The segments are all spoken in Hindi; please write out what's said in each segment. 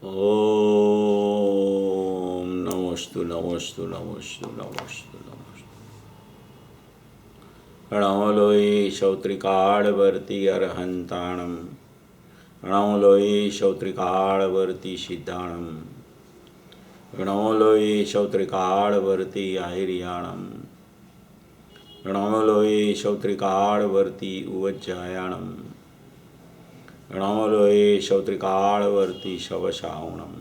ओम नमोस्तु नमोस्तु नमोस्तु नमोस्तु नमोस्तु। प्रणव लोई शौत्रिकाड़वर्ती अरहंताणम। प्रणव लोई शौत्रिकाड़वर्ती सिद्धाणम। प्रणव लोई शौत्रिकाड़वर्ती आहिर्याणम। प्रणव लोई शौत्रिकाड़वर्ती उवज्जायाणम। प्रणवलोये शौत्रिकाड़वर्ती शवशावणम्।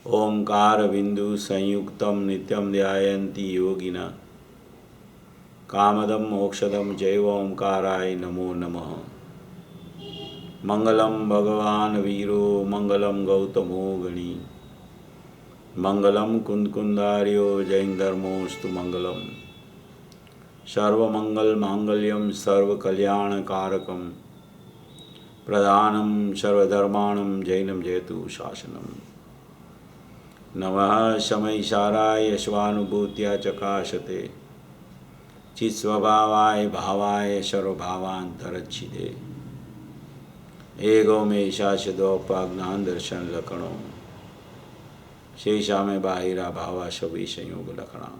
ओंकार बिंदु संयुक्तम नित्यम ध्यायन्ति योगिनः। कामदम मोक्षदम जैव ओंकाराय नमो नमः। मंगलम भगवान वीरो मंगलम गौतमो गणी। मंगलम कुंदकुंदार्यो जैनधर्मोस्तु मंगलम। सर्वमंगल मांगल्यम सर्वकल्याणकारकम। प्रधानम सर्वधर्माणं जैनम जयतु शासनम। नमः शमैशाराय यश्वानुभूत्या चकाशते। चित्स्वभावाय भावाय सर्वभावान्तरच्छिदे। एगोमेशास्यदोपाज्ञान दर्शन लक्षणो। शेषा में बाहिरा भावा सभी संयोग लक्षणा।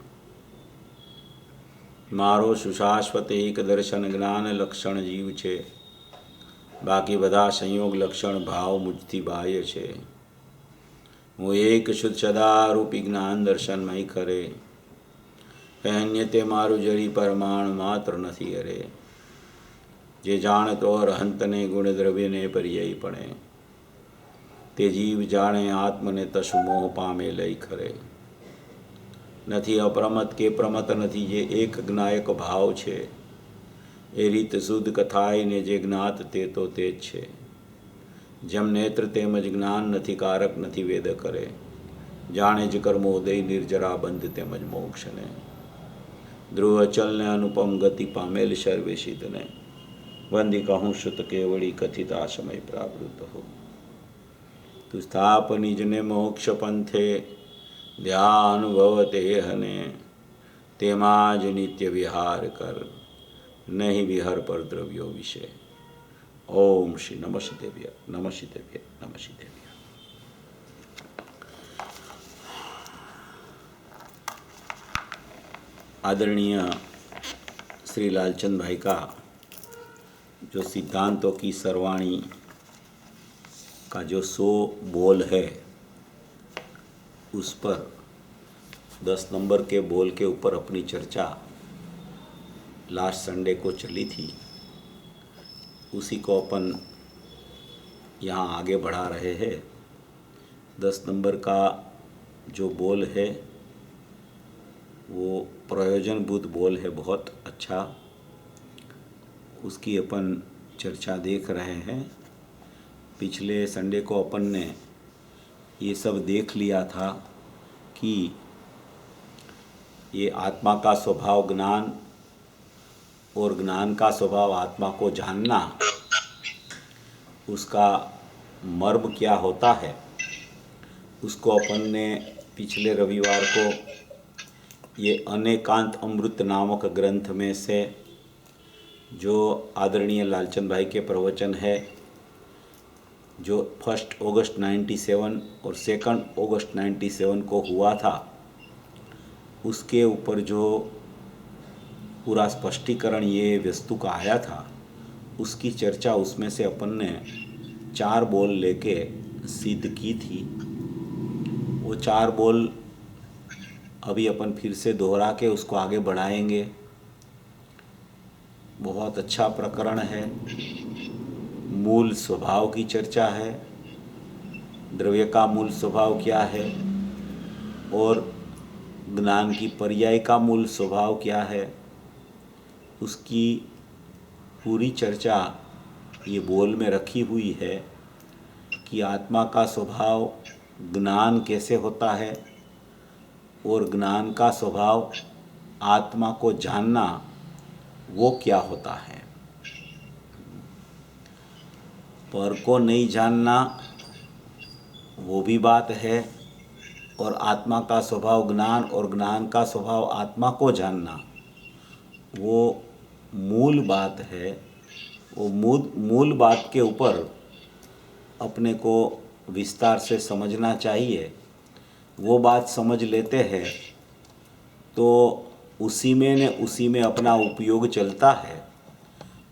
मारो सुशाश्वत एक दर्शन ज्ञान लक्षण जीव छे। बाकी बधा संयोग लक्षण भाव मुझથી બાહ્ય છે। હું એક શુદ્ધ સદારૂપી જ્ઞાન દર્શનમય કરે। અન્ય તે મારું જડી પરમાણુ માત્ર નથી અરે। જે જાણતો અરહંતને ગુણ દ્રવ્યને પર્યાયપણે। તે જીવ જાણે આત્મને તસુ મોહ પામે લઈ ખરે। નથી અપ્રમત કે પ્રમત નથી જે એક જ્ઞાયક ભાવ છે। એ રીત શુદ્ધ કથાય ને જે જ્ઞાત તે તો તે જ છે। જેમ નેત્ર તેમજ જ્ઞાન નથી કારક નથી વેદ કરે। જાણે જ કર્મોદય નિર્જરા બંધ તેમજ મોક્ષને। ધ્રુવ અચલ ને અનુપમ ગતિ પામેલ સર્વે સિદ્ધને। વંદી કહું સુત કેવળી કથિત આ સમય પ્રાવૃત હો। તું સ્થાપ નિજને મોક્ષ પંથે ધ્યાન ભવ તેહને। તેમાં જ નિત્ય વિહાર કર। नहीं विहर पर द्रव्यो विषय। ओम श्री नमस्तेभ्य नमस्तेभ्य नमस्तेभ्य। आदरणीय श्री लालचंद भाई का जो सिद्धांतों की सर्वाणी का जो 100 बोल है उस पर 10 नंबर के बोल के ऊपर अपनी चर्चा लास्ट संडे को चली थी। उसी को अपन यहाँ आगे बढ़ा रहे हैं। 10 नंबर का जो बोल है वो प्रयोजनभूत बोल है, बहुत अच्छा। उसकी अपन चर्चा देख रहे हैं। पिछले संडे को अपन ने ये सब देख लिया था कि ये आत्मा का स्वभाव ज्ञान और ज्ञान का स्वभाव आत्मा को जानना, उसका मर्म क्या होता है, उसको अपन ने पिछले रविवार को ये अनेकांत अमृत नामक ग्रंथ में से जो आदरणीय लालचंद भाई के प्रवचन है, जो 1 अगस्त 97 और 2 अगस्त 97 को हुआ था, उसके ऊपर जो पूरा स्पष्टीकरण ये वस्तु का आया था, उसकी चर्चा उसमें से अपन ने 4 बोल लेके सिद्ध की थी। वो 4 बोल अभी अपन फिर से दोहरा के उसको आगे बढ़ाएंगे। बहुत अच्छा प्रकरण है। मूल स्वभाव की चर्चा है, द्रव्य का मूल स्वभाव क्या है और ज्ञान की पर्याय का मूल स्वभाव क्या है, उसकी पूरी चर्चा ये बोल में रखी हुई है कि आत्मा का स्वभाव ज्ञान कैसे होता है और ज्ञान का स्वभाव आत्मा को जानना वो क्या होता है। पर को नहीं जानना वो भी बात है, और आत्मा का स्वभाव ज्ञान और ज्ञान का स्वभाव आत्मा को जानना वो मूल बात है। वो मूल बात के ऊपर अपने को विस्तार से समझना चाहिए, वो बात समझ लेते हैं तो उसी में अपना उपयोग चलता है।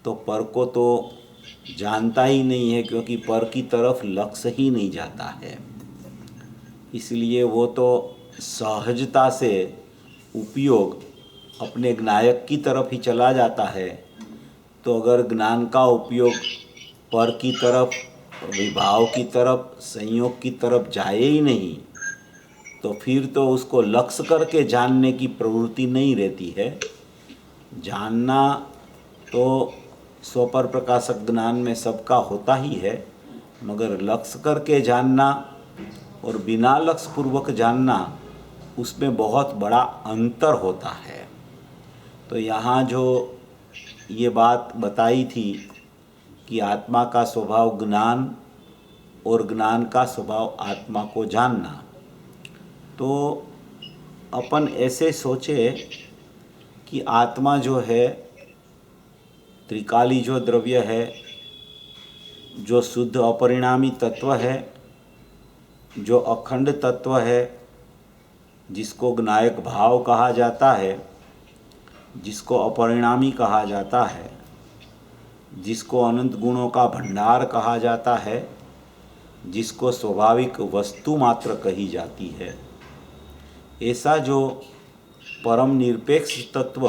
तो पर को तो जानता ही नहीं है, क्योंकि पर की तरफ लक्ष्य ही नहीं जाता है। इसलिए वो तो सहजता से उपयोग अपने ज्ञायक की तरफ ही चला जाता है। तो अगर ज्ञान का उपयोग पर की तरफ, विभाव की तरफ, संयोग की तरफ जाए ही नहीं, तो फिर तो उसको लक्ष्य करके जानने की प्रवृत्ति नहीं रहती है। जानना तो स्वपर प्रकाशक ज्ञान में सबका होता ही है, मगर लक्ष्य करके जानना और बिना लक्ष्य पूर्वक जानना, उसमें बहुत बड़ा अंतर होता है। तो यहाँ जो ये बात बताई थी कि आत्मा का स्वभाव ज्ञान और ज्ञान का स्वभाव आत्मा को जानना, तो अपन ऐसे सोचे कि आत्मा जो है, त्रिकाली जो द्रव्य है, जो शुद्ध अपरिणामी तत्व है, जो अखंड तत्व है, जिसको ज्ञायक भाव कहा जाता है, जिसको अपरिणामी कहा जाता है, जिसको अनंत गुणों का भंडार कहा जाता है, जिसको स्वाभाविक वस्तु मात्र कही जाती है, ऐसा जो परम निरपेक्ष तत्व,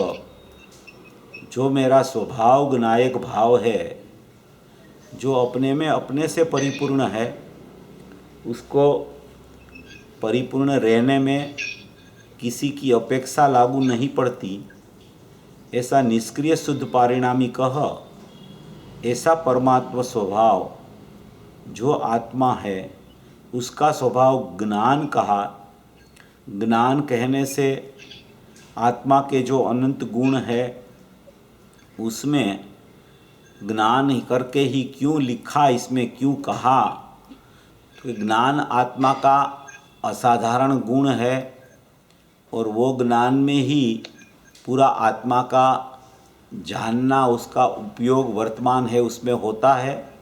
जो मेरा स्वभाव ज्ञायक भाव है, जो अपने में अपने से परिपूर्ण है, उसको परिपूर्ण रहने में किसी की अपेक्षा लागू नहीं पड़ती, ऐसा निष्क्रिय शुद्ध पारिणामी कह, ऐसा परमात्मा स्वभाव जो आत्मा है, उसका स्वभाव ज्ञान कहा। ज्ञान कहने से आत्मा के जो अनंत गुण है, उसमें ज्ञान ही करके ही क्यों लिखा, इसमें क्यों कहा? तो ज्ञान आत्मा का असाधारण गुण है, और वो ज्ञान में ही पूरा आत्मा का जानना, उसका उपयोग वर्तमान है उसमें होता है।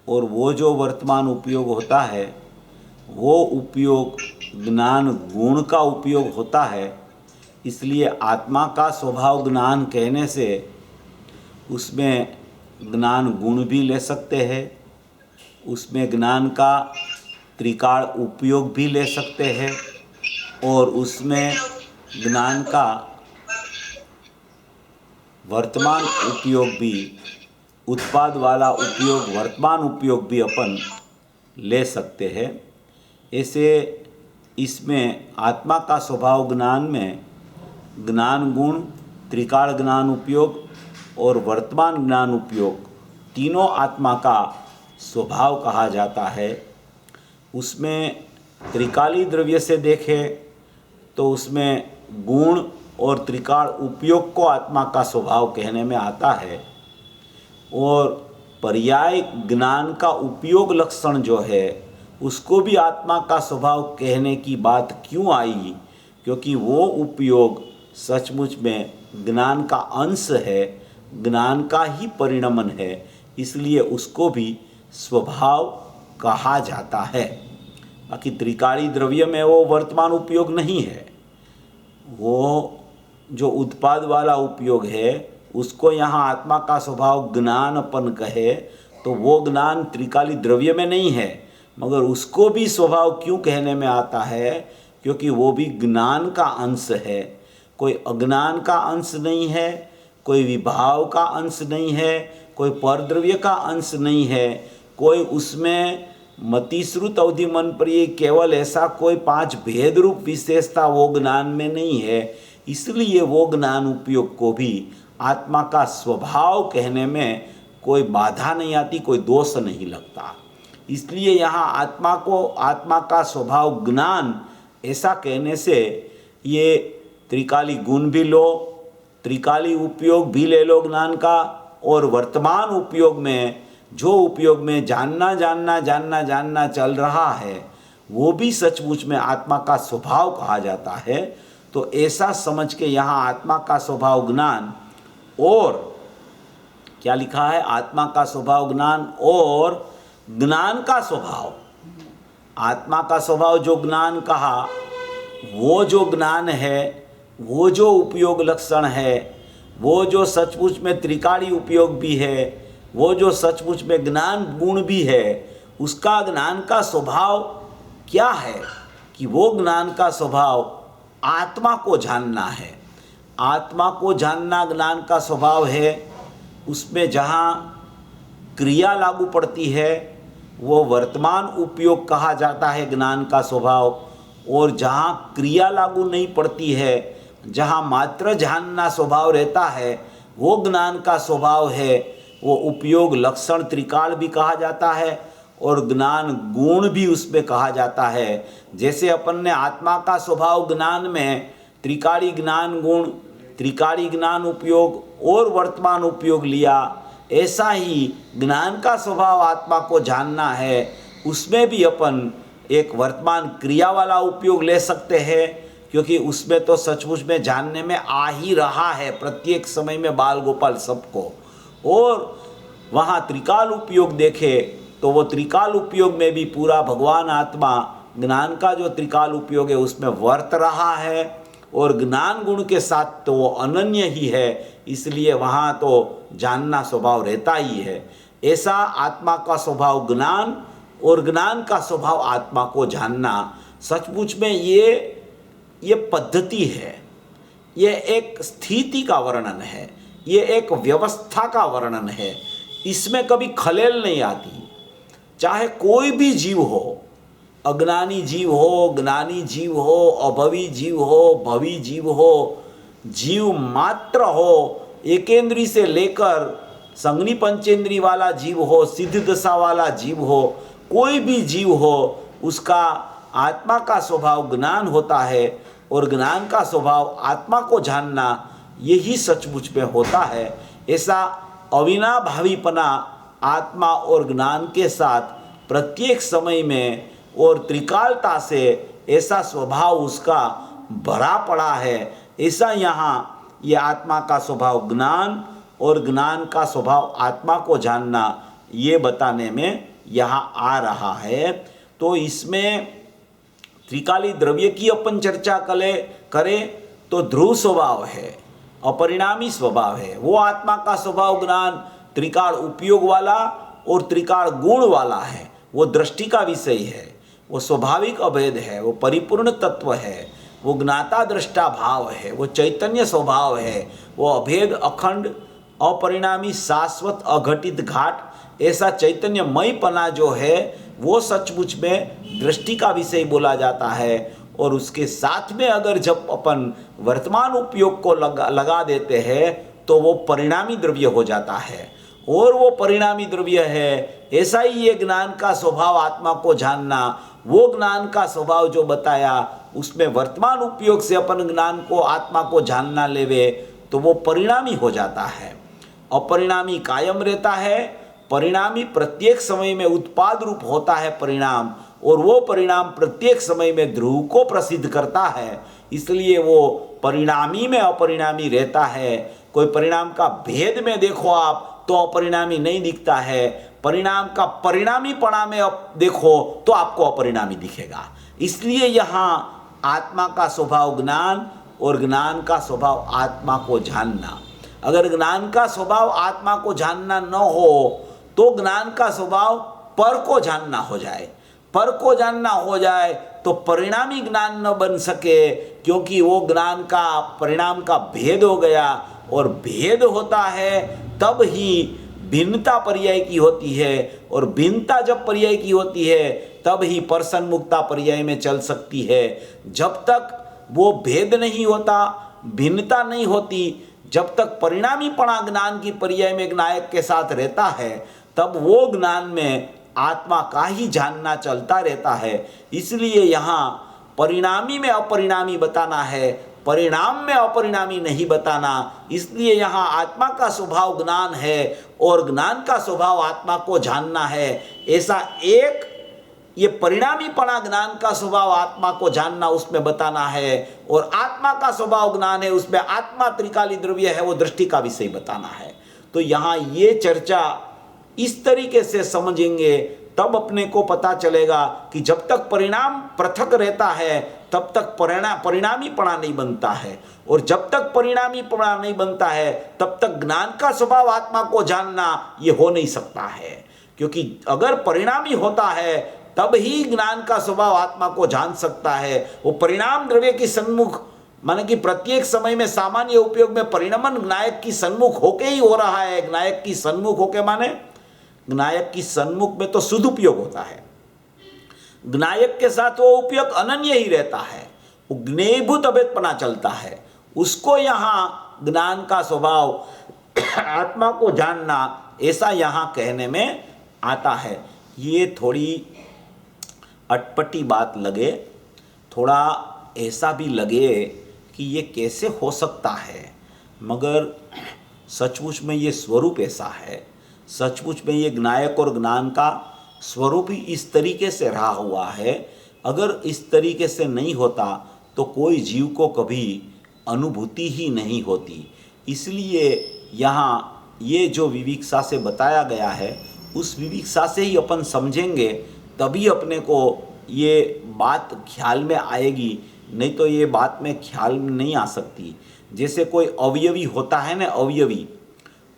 और वो जो वर्तमान उपयोग होता है, वो उपयोग ज्ञान गुण का उपयोग होता है। इसलिए आत्मा का स्वभाव ज्ञान कहने से उसमें ज्ञान गुण भी ले सकते हैं, उसमें ज्ञान का त्रिकाल उपयोग भी ले सकते हैं, और उसमें ज्ञान का वर्तमान उपयोग भी, उत्पाद वाला उपयोग, वर्तमान उपयोग भी अपन ले सकते हैं। ऐसे इसमें आत्मा का स्वभाव ज्ञान में ज्ञान गुण, त्रिकाल ज्ञान उपयोग और वर्तमान ज्ञान उपयोग, तीनों आत्मा का स्वभाव कहा जाता है। उसमें त्रिकाली द्रव्य से देखें तो उसमें गुण और त्रिकाल उपयोग को आत्मा का स्वभाव कहने में आता है, और पर्याय ज्ञान का उपयोग लक्षण जो है, उसको भी आत्मा का स्वभाव कहने की बात क्यों आई? क्योंकि वो उपयोग सचमुच में ज्ञान का अंश है, ज्ञान का ही परिणमन है, इसलिए उसको भी स्वभाव कहा जाता है। बाकी त्रिकाली द्रव्य में वो वर्तमान उपयोग नहीं है, वो जो उत्पाद वाला उपयोग है, उसको यहाँ आत्मा का स्वभाव ज्ञान अपन कहे तो वो ज्ञान त्रिकाली द्रव्य में नहीं है, मगर उसको भी स्वभाव क्यों कहने में आता है? क्योंकि वो भी ज्ञान का अंश है, कोई अज्ञान का अंश नहीं है, कोई विभाव का अंश नहीं है, कोई परद्रव्य का अंश नहीं है, कोई उसमें मतिश्रुत अवधि मन पर ये केवल ऐसा कोई 5 भेद रूप विशेषता वो ज्ञान में नहीं है। इसलिए वो ज्ञान उपयोग को भी आत्मा का स्वभाव कहने में कोई बाधा नहीं आती, कोई दोष नहीं लगता। इसलिए यहाँ आत्मा को आत्मा का स्वभाव ज्ञान ऐसा कहने से ये त्रिकाली गुण भी लो, त्रिकाली उपयोग भी ले लो ज्ञान का, और वर्तमान उपयोग में जो उपयोग में जानना जानना जानना जानना चल रहा है, वो भी सचमुच में आत्मा का स्वभाव कहा जाता है। तो ऐसा समझ के यहाँ आत्मा का स्वभाव ज्ञान, और क्या लिखा है? आत्मा का स्वभाव ज्ञान और ज्ञान का स्वभाव, आत्मा का स्वभाव जो ज्ञान कहा, वो जो ज्ञान है, वो जो उपयोग लक्षण है, वो जो सचमुच में त्रिकाली उपयोग भी है, वो जो सचमुच में ज्ञान गुण भी है, उसका ज्ञान का स्वभाव क्या है कि वो ज्ञान का स्वभाव आत्मा को जानना है। आत्मा को जानना ज्ञान का स्वभाव है। उसमें जहाँ क्रिया लागू पड़ती है वो वर्तमान उपयोग कहा जाता है ज्ञान का स्वभाव, और जहाँ क्रिया लागू नहीं पड़ती है, जहाँ मात्र जानना स्वभाव रहता है, वो ज्ञान का स्वभाव है। वो उपयोग लक्षण त्रिकाल भी कहा जाता है और ज्ञान गुण भी उसमें कहा जाता है। जैसे अपन ने आत्मा का स्वभाव ज्ञान में त्रिकाली ज्ञान गुण, त्रिकाली ज्ञान उपयोग और वर्तमान उपयोग लिया, ऐसा ही ज्ञान का स्वभाव आत्मा को जानना है, उसमें भी अपन एक वर्तमान क्रिया वाला उपयोग ले सकते हैं, क्योंकि उसमें तो सचमुच में जानने में आ ही रहा है प्रत्येक समय में बाल गोपाल सबको। और वहाँ त्रिकाल उपयोग देखे तो वो त्रिकाल उपयोग में भी पूरा भगवान आत्मा ज्ञान का जो त्रिकाल उपयोग है उसमें वर्त रहा है, और ज्ञान गुण के साथ तो वो अनन्य ही है, इसलिए वहाँ तो जानना स्वभाव रहता ही है। ऐसा आत्मा का स्वभाव ज्ञान और ज्ञान का स्वभाव आत्मा को जानना सचमुच में ये पद्धति है, ये एक स्थिति का वर्णन है, ये एक व्यवस्था का वर्णन है। इसमें कभी खलेल नहीं आती। चाहे कोई भी जीव हो, अज्ञानी जीव हो, ज्ञानी जीव हो, अभवी जीव हो, भवी जीव हो, जीव मात्र हो, एकेंद्री से लेकर संगनी पंचेंद्री वाला जीव हो, सिद्ध दशा वाला जीव हो, कोई भी जीव हो, उसका आत्मा का स्वभाव ज्ञान होता है, और ज्ञान का स्वभाव आत्मा को जानना यही सचमुच में होता है। ऐसा अविनाभावीपना आत्मा और ज्ञान के साथ प्रत्येक समय में और त्रिकालता से ऐसा स्वभाव उसका भरा पड़ा है। ऐसा यहाँ ये आत्मा का स्वभाव ज्ञान और ज्ञान का स्वभाव आत्मा को जानना, ये बताने में यहाँ आ रहा है। तो इसमें त्रिकाली द्रव्य की अपन चर्चा करें तो ध्रुव स्वभाव है, अपरिणामी स्वभाव है। वो आत्मा का स्वभाव ज्ञान त्रिकाल उपयोग वाला और त्रिकाल गुण वाला है। वो दृष्टि का विषय है, वो स्वाभाविक अभेद है, वो परिपूर्ण तत्व है, वो ज्ञाता दृष्टा भाव है, वो चैतन्य स्वभाव है, वो अभेद अखंड अपरिणामी शाश्वत अघटित घाट, ऐसा चैतन्यमयपना जो है वो सचमुच में दृष्टि का विषय बोला जाता है। और उसके साथ में अगर जब अपन वर्तमान उपयोग को लगा देते हैं तो वो परिणामी द्रव्य हो जाता है, और वो परिणामी द्रव्य है। ऐसा ही ये ज्ञान का स्वभाव आत्मा को जानना, वो ज्ञान का स्वभाव जो बताया उसमें वर्तमान उपयोग से अपन ज्ञान को आत्मा को जानना लेवे तो वो परिणामी हो जाता है। अपरिणामी कायम रहता है, परिणामी प्रत्येक समय में उत्पाद रूप होता है परिणाम, और वो परिणाम प्रत्येक समय में ध्रुव को प्रसिद्ध करता है, इसलिए वो परिणामी में अपरिणामी रहता है। कोई परिणाम का भेद में देखो आप तो अपरिणामी नहीं दिखता है, परिणाम का परिणामीपना में देखो तो आपको अपरिणामी दिखेगा। इसलिए यहाँ आत्मा का स्वभाव ज्ञान और ज्ञान का स्वभाव आत्मा को जानना। अगर ज्ञान का स्वभाव आत्मा को जानना न हो तो ज्ञान का स्वभाव पर को जानना हो जाए, पर को जानना हो जाए तो परिणामी ज्ञान न बन सके, क्योंकि वो ज्ञान का परिणाम का भेद हो गया, और भेद होता है तब ही भिन्नता पर्याय की होती है, और भिन्नता जब पर्याय की होती है तब ही परसन मुक्ता पर्याय में चल सकती है। जब तक वो भेद नहीं होता, भिन्नता नहीं होती, जब तक परिणामीपना ज्ञान की पर्याय में नायक के साथ रहता है, तब वो ज्ञान में आत्मा का ही जानना चलता रहता है। इसलिए यहाँ परिणामी में अपरिणामी बताना है, परिणाम में अपरिणामी नहीं बताना। इसलिए यहाँ आत्मा का स्वभाव ज्ञान है और ज्ञान का स्वभाव आत्मा को जानना है। ऐसा एक ये परिणामीपना ज्ञान का स्वभाव आत्मा को जानना उसमें बताना है, और आत्मा का स्वभाव ज्ञान है उसमें आत्मा त्रिकाली द्रव्य है, वो दृष्टि का विषय बताना है। तो यहाँ ये चर्चा इस तरीके से समझेंगे तब अपने को पता चलेगा कि जब तक परिणाम पृथक रहता है तब तक परिणामीपणा नहीं बनता है, और जब तक परिणामीपणा नहीं बनता है तब तक ज्ञान का स्वभाव आत्मा को जानना ये हो नहीं सकता है। क्योंकि अगर परिणामी होता है तब ही ज्ञान का स्वभाव आत्मा को जान सकता है। वो परिणाम द्रव्य की सन्मुख, माने कि प्रत्येक समय में सामान्य उपयोग में परिणमन ज्ञायक की सन्मुख होके ही हो रहा है। ज्ञायक की सन्मुख होके माने ज्ञायक की सन्मुख में तो सदुपयोग होता है, ज्ञायक के साथ वो उपयोग अनन्य ही रहता है, वो ज्ञेयभूत अभेदपना चलता है। उसको यहाँ ज्ञान का स्वभाव आत्मा को जानना, ऐसा यहाँ कहने में आता है। ये थोड़ी अटपटी बात लगे, थोड़ा ऐसा भी लगे कि ये कैसे हो सकता है, मगर सचमुच में ये स्वरूप ऐसा है। सचमुच में ये ज्ञायक और ज्ञान का स्वरूप ही इस तरीके से रहा हुआ है। अगर इस तरीके से नहीं होता तो कोई जीव को कभी अनुभूति ही नहीं होती। इसलिए यहाँ ये जो विविक्षा से बताया गया है, उस विविक्षा से ही अपन समझेंगे, तभी अपने को ये बात ख्याल में आएगी, नहीं तो ये बात में ख्याल में नहीं आ सकती। जैसे कोई अवयवी होता है ना, अवयवी,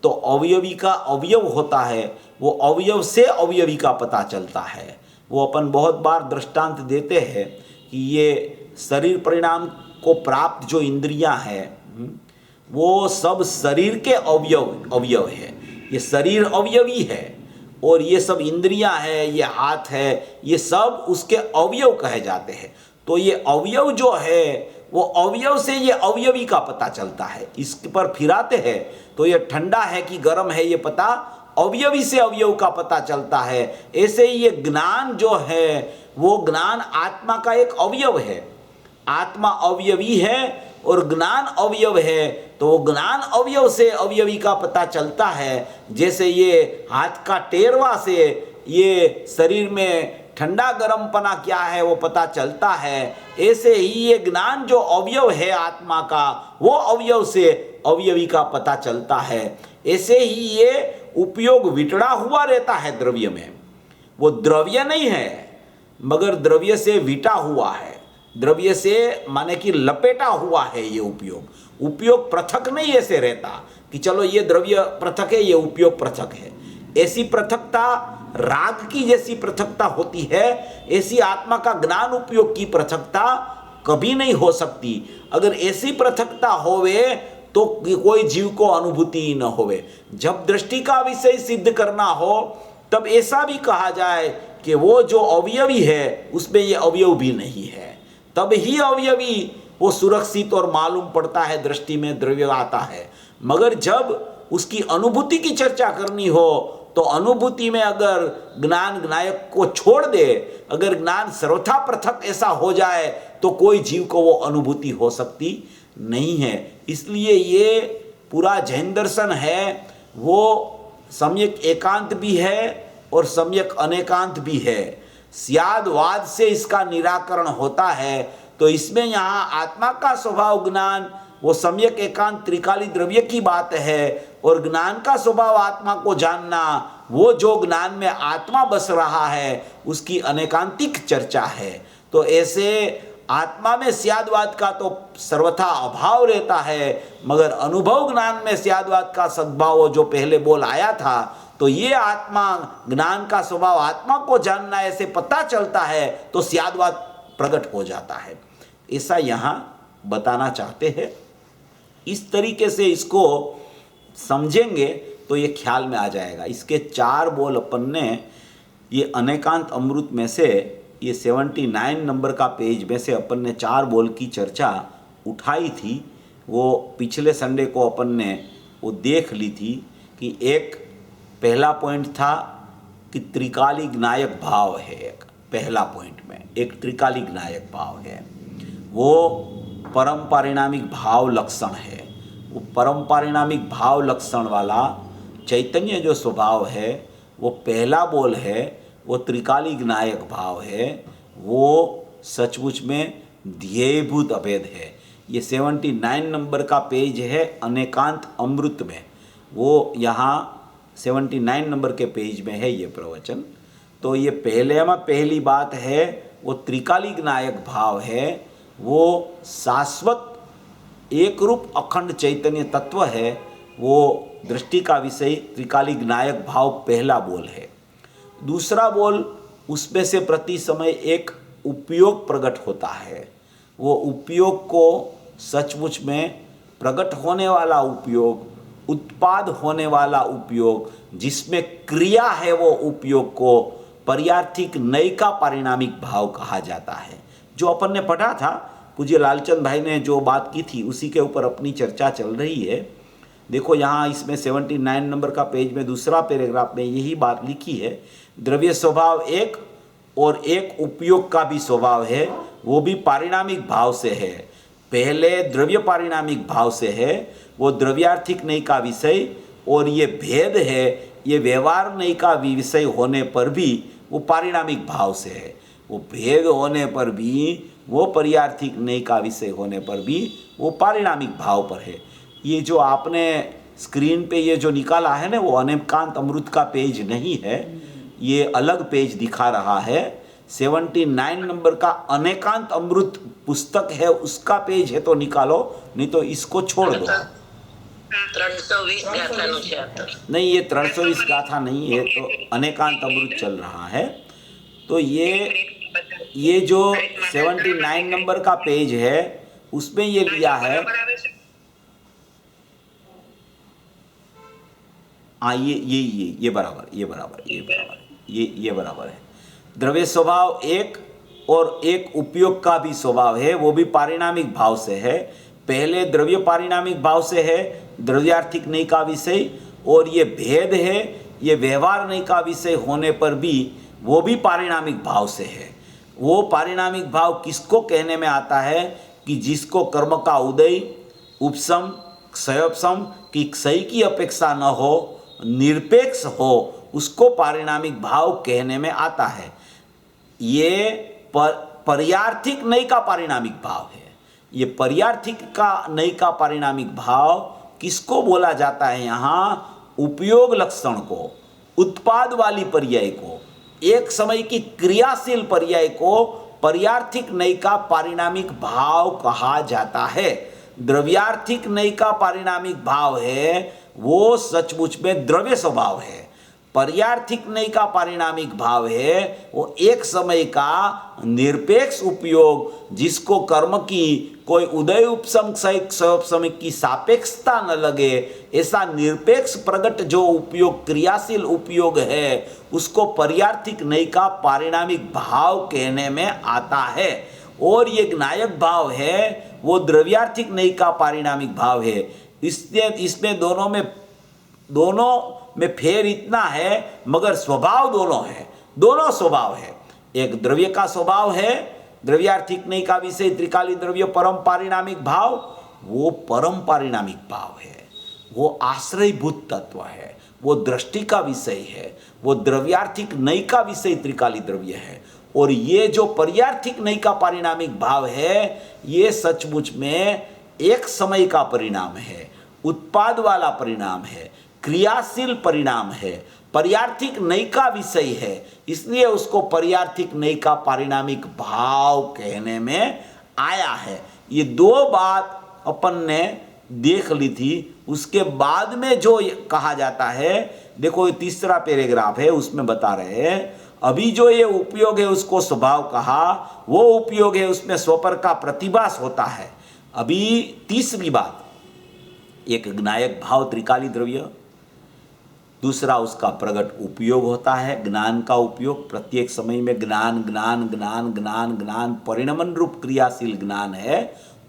तो अवयवी का अवयव होता है, वो अवयव से अवयवी का पता चलता है। वो अपन बहुत बार दृष्टांत देते हैं कि ये शरीर परिणाम को प्राप्त जो इंद्रियां हैं वो सब शरीर के अवयव है। ये शरीर अवयवी है और ये सब इंद्रियां हैं, ये हाथ है, ये सब उसके अवयव कहे जाते हैं। तो ये अवयव जो है वो अवयव से ये अवयवी का पता चलता है। इस पर फिराते हैं तो ये ठंडा है कि गर्म है, ये पता अवयवी से अवयव का पता चलता है। ऐसे ही ये ज्ञान जो है वो ज्ञान आत्मा का एक अवयव है। आत्मा अवयवी है और ज्ञान अवयव है, तो ज्ञान अवयव से अवयवी का पता चलता है। जैसे ये हाथ का टेरवा से ये शरीर में ठंडा गर्मपना क्या है वो पता चलता है, ऐसे ही ये ज्ञान जो अवयव है आत्मा का, वो अवयव से अवयवी का पता चलता है। ऐसे ही ये उपयोग विटड़ा हुआ रहता है द्रव्य में। वो द्रव्य नहीं है मगर द्रव्य से विटा हुआ है, द्रव्य से माने कि लपेटा हुआ है। ये उपयोग पृथक नहीं ऐसे रहता कि चलो ये द्रव्य पृथक है, ये उपयोग पृथक है। ऐसी पृथकता राग की जैसी पृथकता होती है, ऐसी आत्मा का ज्ञान उपयोग की पृथकता कभी नहीं हो सकती। अगर ऐसी पृथकता होवे तो कोई जीव को अनुभूति ही न होवे। जब दृष्टि का विषय सिद्ध करना हो तब ऐसा भी कहा जाए कि वो जो अवयवी है उसमें ये अवयव भी नहीं है, तब ही अवयवी वो सुरक्षित और मालूम पड़ता है, दृष्टि में द्रव्य आता है। मगर जब उसकी अनुभूति की चर्चा करनी हो तो अनुभूति में अगर ज्ञान ज्ञायक को छोड़ दे, अगर ज्ञान सर्वथा पृथक ऐसा हो जाए तो कोई जीव को वो अनुभूति हो सकती नहीं है। इसलिए ये पूरा जैन दर्शन है वो सम्यक एकांत भी है और सम्यक अनेकांत भी है। स्यादवाद से इसका निराकरण होता है। तो इसमें यहाँ आत्मा का स्वभाव ज्ञान वो सम्यक एकांत त्रिकाली द्रव्य की बात है, और ज्ञान का स्वभाव आत्मा को जानना वो जो ज्ञान में आत्मा बस रहा है उसकी अनेकांतिक चर्चा है। तो ऐसे आत्मा में स्यादवाद का तो सर्वथा अभाव रहता है, मगर अनुभव ज्ञान में स्यादवाद का सद्भाव जो पहले बोल आया था, तो ये आत्मा ज्ञान का स्वभाव आत्मा को जानना ऐसे पता चलता है तो स्यादवाद प्रकट हो जाता है, ऐसा यहाँ बताना चाहते हैं। इस तरीके से इसको समझेंगे तो ये ख्याल में आ जाएगा। इसके 4 बोल अपन ने ये अनेकांत अमृत में से ये 79 नंबर का पेज में से अपन ने 4 बोल की चर्चा उठाई थी। वो पिछले संडे को अपन ने वो देख ली थी कि एक पहला पॉइंट था कि त्रिकाली ज्ञायक भाव है। एक पहला पॉइंट में एक त्रिकाली ज्ञायक भाव है, वो परम पारिणामिक भाव लक्षण है। वो परम पारिणामिक भाव लक्षण वाला चैतन्य जो स्वभाव है वो पहला बोल है, वो त्रिकाली ज्ञायक भाव है, वो सचमुच में ध्येयभूत अभेद है। ये 79 नंबर का पेज है अनेकांत अमृत में, वो यहाँ 79 नंबर के पेज में है ये प्रवचन। तो ये पहले में पहली बात है वो त्रिकालिक नायक भाव है, वो शाश्वत एक रूप अखंड चैतन्य तत्व है, वो दृष्टि का विषय त्रिकालिक नायक भाव पहला बोल है। दूसरा बोल उसमें से प्रति समय एक उपयोग प्रकट होता है, वो उपयोग को सचमुच में प्रकट होने वाला उपयोग, उत्पाद होने वाला उपयोग, जिसमें क्रिया है, वो उपयोग को पर्यार्थिक नयिका पारिणामिक भाव कहा जाता है। जो अपन ने पढ़ा था, पूज्य लालचंद भाई ने जो बात की थी उसी के ऊपर अपनी चर्चा चल रही है। देखो यहाँ इसमें 79 नंबर का पेज में दूसरा पैराग्राफ में यही बात लिखी है, द्रव्य स्वभाव एक और एक उपयोग का भी स्वभाव है, वो भी पारिणामिक भाव से है। पहले द्रव्य पारिणामिक भाव से है, वो द्रव्यार्थिक नयिका विषय, और ये भेद है, ये व्यवहार नयिका विषय होने पर भी वो पारिणामिक भाव से है। वो भेद होने पर भी, वो पर्यार्थिक नयिका विषय होने पर भी वो पारिणामिक भाव पर है। ये जो आपने स्क्रीन पे ये जो निकाला है ना, वो अनेकांत अमृत का पेज नहीं है, ये अलग पेज दिखा रहा है। 79 नंबर का अनेकांत अमृत पुस्तक है, उसका पेज है तो निकालो, नहीं तो इसको छोड़ दो। 320 गाथाનું છે આ તો। नहीं, ये 320 गाथा नहीं है, तो अनेकांत अमृत चल रहा है। तो ये जो 79 नंबर का पेज है उसमें ये लिया है। हाँ, ये बराबर है। द्रव्य स्वभाव एक और एक उपयोग का भी स्वभाव है, वो भी पारिणामिक भाव से है। पहले द्रव्य पारिणामिक भाव से है, द्रव्यार्थिक नयिका विषय, और ये भेद है, ये व्यवहार नयिका विषय होने पर भी वो भी पारिणामिक भाव से है। वो पारिणामिक भाव किसको कहने में आता है कि जिसको कर्म का उदय, उपशम, क्षयोपशम की क्षय की अपेक्षा न हो, निरपेक्ष हो, उसको पारिणामिक भाव कहने में आता है। ये पर्यार्थिक नयिका पारिणामिक भाव है। ये पर्यार्थिक का नयिका पारिणामिक भाव किसको बोला जाता है? यहाँ उपयोग लक्षण को, उत्पाद वाली पर्याय को, एक समय की क्रियाशील पर्याय को पर्यार्थिक नयिका पारिणामिक भाव कहा जाता है। द्रव्यार्थिक नयिका पारिणामिक भाव है, वो सचमुच में द्रव्य स्वभाव है। पर्यार्थिक नयिका पारिणामिक भाव है, वो एक समय का निरपेक्ष उपयोग, जिसको कर्म की कोई उदय उपशम क्षयोपशम की सापेक्षता न लगे, ऐसा निरपेक्ष प्रगट जो उपयोग, क्रियाशील उपयोग है, उसको पर्यार्थिक नयिका पारिणामिक भाव कहने में आता है। और ये नायक भाव है, वो द्रव्यार्थिक नयिका पारिणामिक भाव है। इसमें दोनों में फेर इतना है, मगर स्वभाव दोनों है, दोनों स्वभाव है। एक द्रव्य का स्वभाव है, द्रव्यार्थिक नयिका विषय त्रिकाली द्रव्य परम पारिणामिक भाव, वो परम पारिणामिक भाव है, वो आश्रयभूत तत्व है, वो दृष्टि का विषय है, वो द्रव्यार्थिक नयिका विषय त्रिकाली द्रव्य है। और ये जो पर्यार्थिक नयिका पारिणामिक भाव है, ये सचमुच में एक समय का परिणाम है, उत्पाद वाला परिणाम है, क्रियाशील परिणाम है, पर्यार्थिक नयिका विषय है, इसलिए उसको पर्यार्थिक नयिका पारिणामिक भाव कहने में आया है। ये दो बात अपन ने देख ली थी। उसके बाद में जो कहा जाता है, देखो ये तीसरा पैराग्राफ है, उसमें बता रहे हैं अभी जो ये उपयोग है उसको स्वभाव कहा, वो उपयोग है उसमें स्वपर का प्रतिभास होता है। अभी तीसरी बात, एक नायक भाव त्रिकाली द्रव्य, दूसरा उसका प्रगट उपयोग होता है, ज्ञान का उपयोग। प्रत्येक समय में ज्ञान ज्ञान ज्ञान ज्ञान ज्ञान परिणमन रूप क्रियाशील ज्ञान है,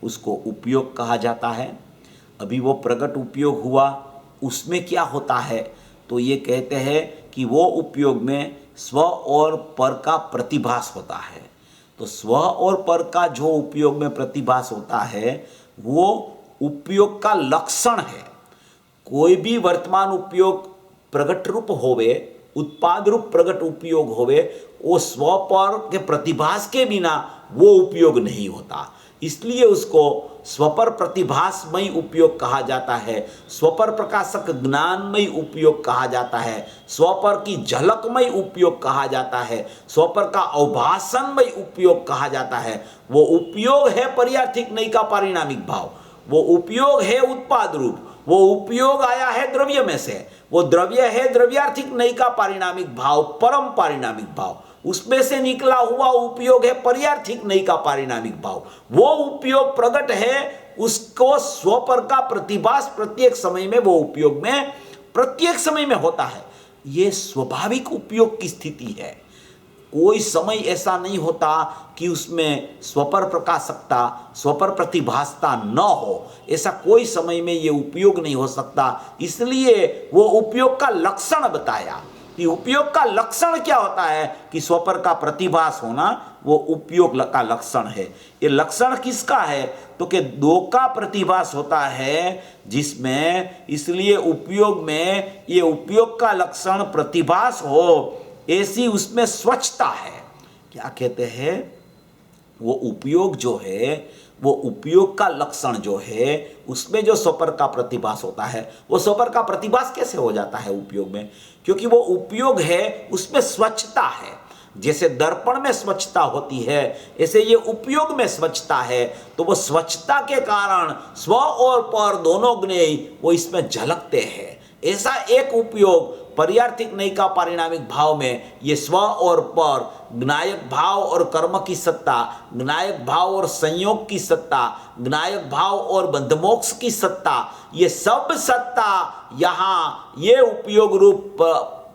उसको उपयोग कहा जाता है। अभी वो प्रगट उपयोग हुआ, उसमें क्या होता है? तो ये कहते हैं कि वो उपयोग में स्व और पर का प्रतिभास होता है। तो स्व और पर का जो उपयोग में प्रतिभास होता है, वो उपयोग का लक्षण है। कोई भी वर्तमान उपयोग प्रगट रूप होवे उत्पाद रूप प्रगट उपयोग होवे, वो स्वपर के प्रतिभास के बिना वो उपयोग नहीं होता। इसलिए उसको स्वपर प्रतिभासमय उपयोग कहा जाता है, स्वपर प्रकाशक ज्ञानमय उपयोग कहा जाता है, स्वपर की झलकमय उपयोग कहा जाता है, स्वपर का अवभाषणमय उपयोग कहा जाता है। वो उपयोग है पर्यार्थिक नहीं का पारिणामिक भाव, वो उपयोग है उत्पाद रूप, वो उपयोग आया है द्रव्य में से, वो द्रव्य है द्रव्यार्थिक नहीं का पारिणामिक भाव, परम पारिणामिक भाव, उसमें से निकला हुआ उपयोग है पर्यार्थिक नहीं का पारिणामिक भाव। वो उपयोग प्रकट है, उसको स्वपर का प्रतिभास प्रत्येक समय में, वो उपयोग में प्रत्येक समय में होता है। ये स्वाभाविक उपयोग की स्थिति है। कोई समय ऐसा नहीं होता कि उसमें स्वपर प्रकाशकता, स्वपर प्रतिभासता न हो, ऐसा कोई समय में ये उपयोग नहीं हो सकता। इसलिए वो उपयोग का लक्षण बताया कि उपयोग का लक्षण क्या होता है कि स्वपर का प्रतिभास होना वो उपयोग का लक्षण है। ये लक्षण किसका है तो कि दो का प्रतिभास होता है जिसमें, इसलिए उपयोग में ये उपयोग का लक्षण प्रतिभास हो, ऐसी उसमें स्वच्छता है। क्या कहते हैं, वो उपयोग जो है, वो उपयोग का लक्षण जो है, उसमें जो स्वपर का प्रतिभास होता है, वो स्वपर का प्रतिभास कैसे हो जाता है उपयोग में, क्योंकि वो उपयोग है, उसमें स्वच्छता है। जैसे दर्पण में स्वच्छता होती है, ऐसे ये उपयोग में स्वच्छता है। तो वो स्वच्छता के कारण स्व और पर दोनों ज्ञेय वो इसमें झलकते हैं। ऐसा एक उपयोग पर्यार्थिक नहीं का पारिणामिक भाव में ये स्व और पर, ज्ञायक भाव और कर्म की सत्ता, ज्ञायक भाव और संयोग की सत्ता, ज्ञायक भाव और बंधमोक्ष की सत्ता, ये सब सत्ता यहाँ ये उपयोग रूप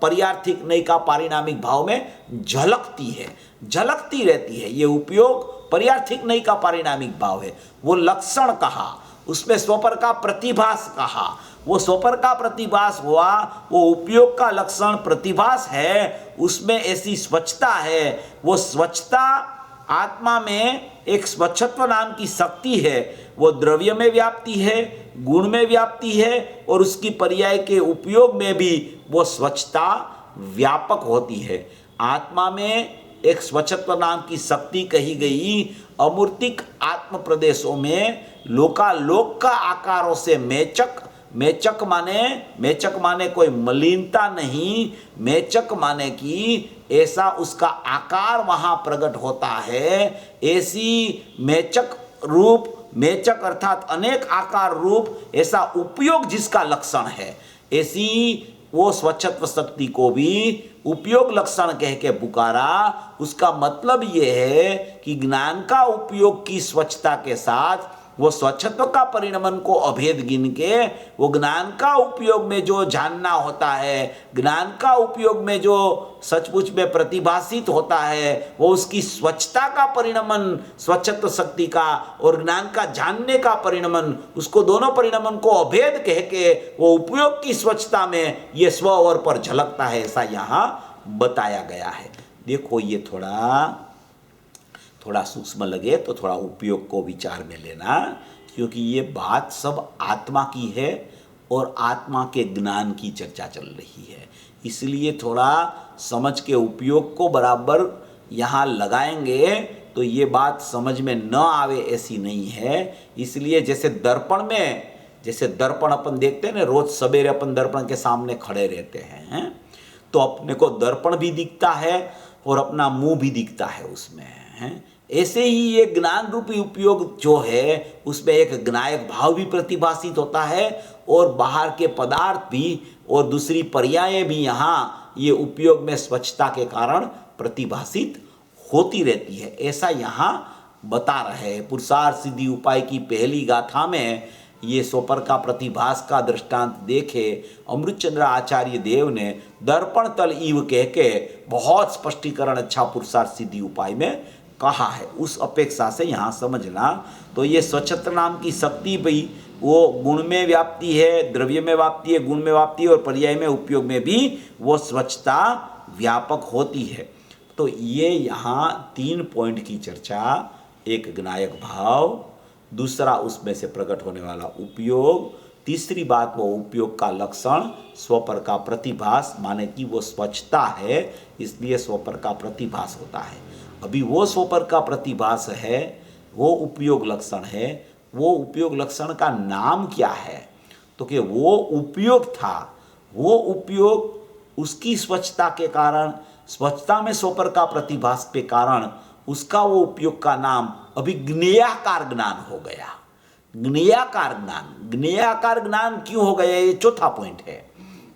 पर्यार्थिक नहीं का पारिणामिक भाव में झलकती है, झलकती रहती है। ये उपयोग पर्यार्थिक नहीं का पारिणामिक भाव है। वो लक्षण कहा, उसमें स्वपर का प्रतिभास कहा, वो स्वपर का प्रतिभास हुआ, वो उपयोग का लक्षण प्रतिभास है, उसमें ऐसी स्वच्छता है। वो स्वच्छता आत्मा में एक स्वच्छत्व नाम की शक्ति है, वो द्रव्य में व्याप्ति है, गुण में व्याप्ति है, और उसकी पर्याय के उपयोग में भी वो स्वच्छता व्यापक होती है। आत्मा में एक स्वच्छत्व नाम की शक्ति कही गई। अमूर्तिक आत्म प्रदेशों में लोकालोक का आकारों से मेचक, मेचक माने कोई मलिनता नहीं, मेचक माने कि ऐसा उसका आकार वहां प्रकट होता है। ऐसी मेचक रूप, मेचक अर्थात अनेक आकार रूप, ऐसा उपयोग जिसका लक्षण है, ऐसी वो स्वच्छत्व शक्ति को भी उपयोग लक्षण कह के पुकारा। उसका मतलब ये है कि ज्ञान का उपयोग की स्वच्छता के साथ वो स्वच्छत्व का परिणमन को अभेद गिन के, वो ज्ञान का उपयोग में जो जानना होता है, ज्ञान का उपयोग में जो सचमुच में प्रतिभासित होता है, वो उसकी स्वच्छता का परिणमन, स्वच्छत्व शक्ति का और ज्ञान का जानने का परिणमन, उसको दोनों परिणमन को अभेद कह के वो उपयोग की स्वच्छता में ये स्व और पर झलकता है, ऐसा यहाँ बताया गया है। देखो ये थोड़ा सूक्ष्म लगे तो थोड़ा उपयोग को विचार में लेना, क्योंकि ये बात सब आत्मा की है और आत्मा के ज्ञान की चर्चा चल रही है। इसलिए थोड़ा समझ के उपयोग को बराबर यहाँ लगाएंगे तो ये बात समझ में न आवे ऐसी नहीं है। इसलिए जैसे दर्पण अपन देखते हैं ना, रोज सवेरे अपन दर्पण के सामने खड़े रहते हैं, तो अपने को दर्पण भी दिखता है और अपना मुंह भी दिखता है उसमें, हैं। ऐसे ही ये ज्ञान रूपी उपयोग जो है उसमें एक ज्ञायक भाव भी प्रतिभासित होता है और बाहर के पदार्थ भी और दूसरी पर्यायें भी यहाँ ये उपयोग में स्वच्छता के कारण प्रतिभासित होती रहती है, ऐसा यहाँ बता रहे हैं। पुरुषार्थ सिद्धि उपाय की पहली गाथा में ये स्वपर का प्रतिभास का दृष्टांत देखे अमृतचंद्र आचार्य देव ने दर्पण तल इव कह के बहुत स्पष्टीकरण अच्छा पुरुषार्थ सिद्धि उपाय में कहा है। उस अपेक्षा से यहाँ समझना तो ये स्वच्छता नाम की शक्ति भी वो गुण में व्याप्ति है, द्रव्य में व्याप्ति है, गुण में व्याप्ति है और पर्याय में उपयोग में भी वो स्वच्छता व्यापक होती है। तो ये यहाँ 3 पॉइंट की चर्चा, एक ज्ञायक भाव, दूसरा उसमें से प्रकट होने वाला उपयोग, तीसरी बात, वो उपयोग का लक्षण स्वपर का प्रतिभास, माने कि वो स्वच्छता है इसलिए स्वपर का प्रतिभास होता है। अभी वो स्वपर का प्रतिभास है, वो उपयोग लक्षण है। वो उपयोग लक्षण का नाम क्या है? तो कि वो उपयोग था, वो उपयोग उसकी स्वच्छता के कारण, स्वच्छता में स्वपर का प्रतिभास के कारण उसका वो उपयोग का नाम अभी ज्ञेयाकार ज्ञान हो गया। ज्ञेयाकार ज्ञान, ज्ञेयाकार ज्ञान क्यों हो गया? ये चौथा पॉइंट है।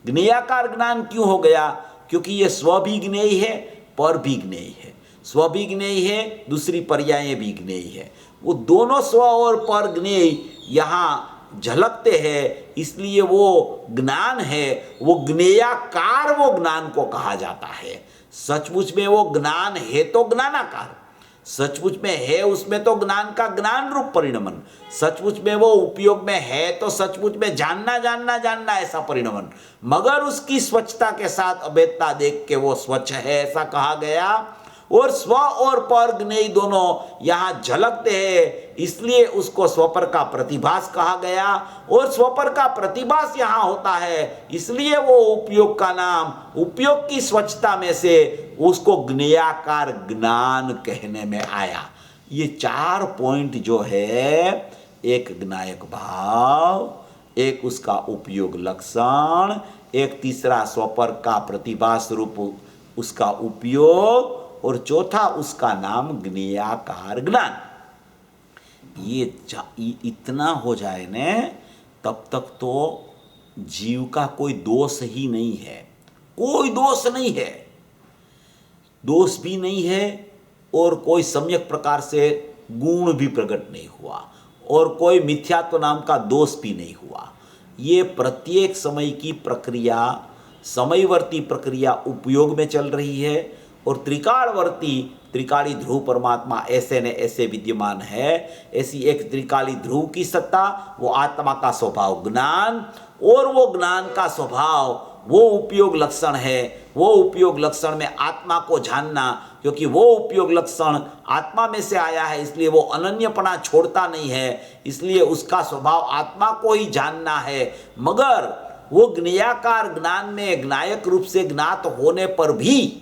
ज्ञेयाकार ज्ञान क्यों हो गया? क्योंकि ये स्व भी ज्ञेय है, पर भी ज्ञेय है। स्व भी ज्ञेय है, दूसरी पर्याय भी ज्ञेय है। वो दोनों स्व और पर ज्ञेय यहाँ झलकते हैं, इसलिए वो ज्ञान है, वो ज्ञेयाकार वो ज्ञान को कहा जाता है। सचमुच में वो ज्ञान है तो ज्ञानाकार, सचमुच में है उसमें तो ज्ञान का ज्ञान रूप परिणमन, सचमुच में वो उपयोग में है तो सचमुच में जानना जानना जानना ऐसा परिणमन, मगर उसकी स्वच्छता के साथ अभेदता देख के वो स्वच्छ है ऐसा कहा गया। और स्व और पर ज्ञेय दोनों यहाँ झलकते हैं, इसलिए उसको स्वपर का प्रतिभास कहा गया। और स्वपर का प्रतिभास यहाँ होता है, इसलिए वो उपयोग का नाम, उपयोग की स्वच्छता में से उसको ज्ञेयाकार ज्ञान कहने में आया। ये 4 पॉइंट जो है, एक ज्ञायक भाव, एक उसका उपयोग लक्षण, एक तीसरा स्वपर का प्रतिभास रूप उसका उपयोग, और चौथा उसका नाम ज्ञेयाकार ज्ञान। ये इतना हो जाए न, तब तक तो जीव का कोई दोष ही नहीं है, कोई दोष नहीं है, दोष भी नहीं है, और कोई सम्यक प्रकार से गुण भी प्रकट नहीं हुआ, और कोई मिथ्यात्व नाम का दोष भी नहीं हुआ। ये प्रत्येक समय की प्रक्रिया, समयवर्ती प्रक्रिया उपयोग में चल रही है, और त्रिकालवर्ती, त्रिकाली ध्रुव परमात्मा ऐसे न ऐसे विद्यमान है। ऐसी एक त्रिकाली ध्रुव की सत्ता, वो आत्मा का स्वभाव ज्ञान, और वो ज्ञान का स्वभाव वो उपयोग लक्षण है। वो उपयोग लक्षण में आत्मा को जानना, क्योंकि वो उपयोग लक्षण आत्मा में से आया है, इसलिए वो अनन्यपना छोड़ता नहीं है, इसलिए उसका स्वभाव आत्मा को ही जानना है। मगर वो ज्ञेयाकार ज्ञान में ज्ञायक रूप से ज्ञात होने पर भी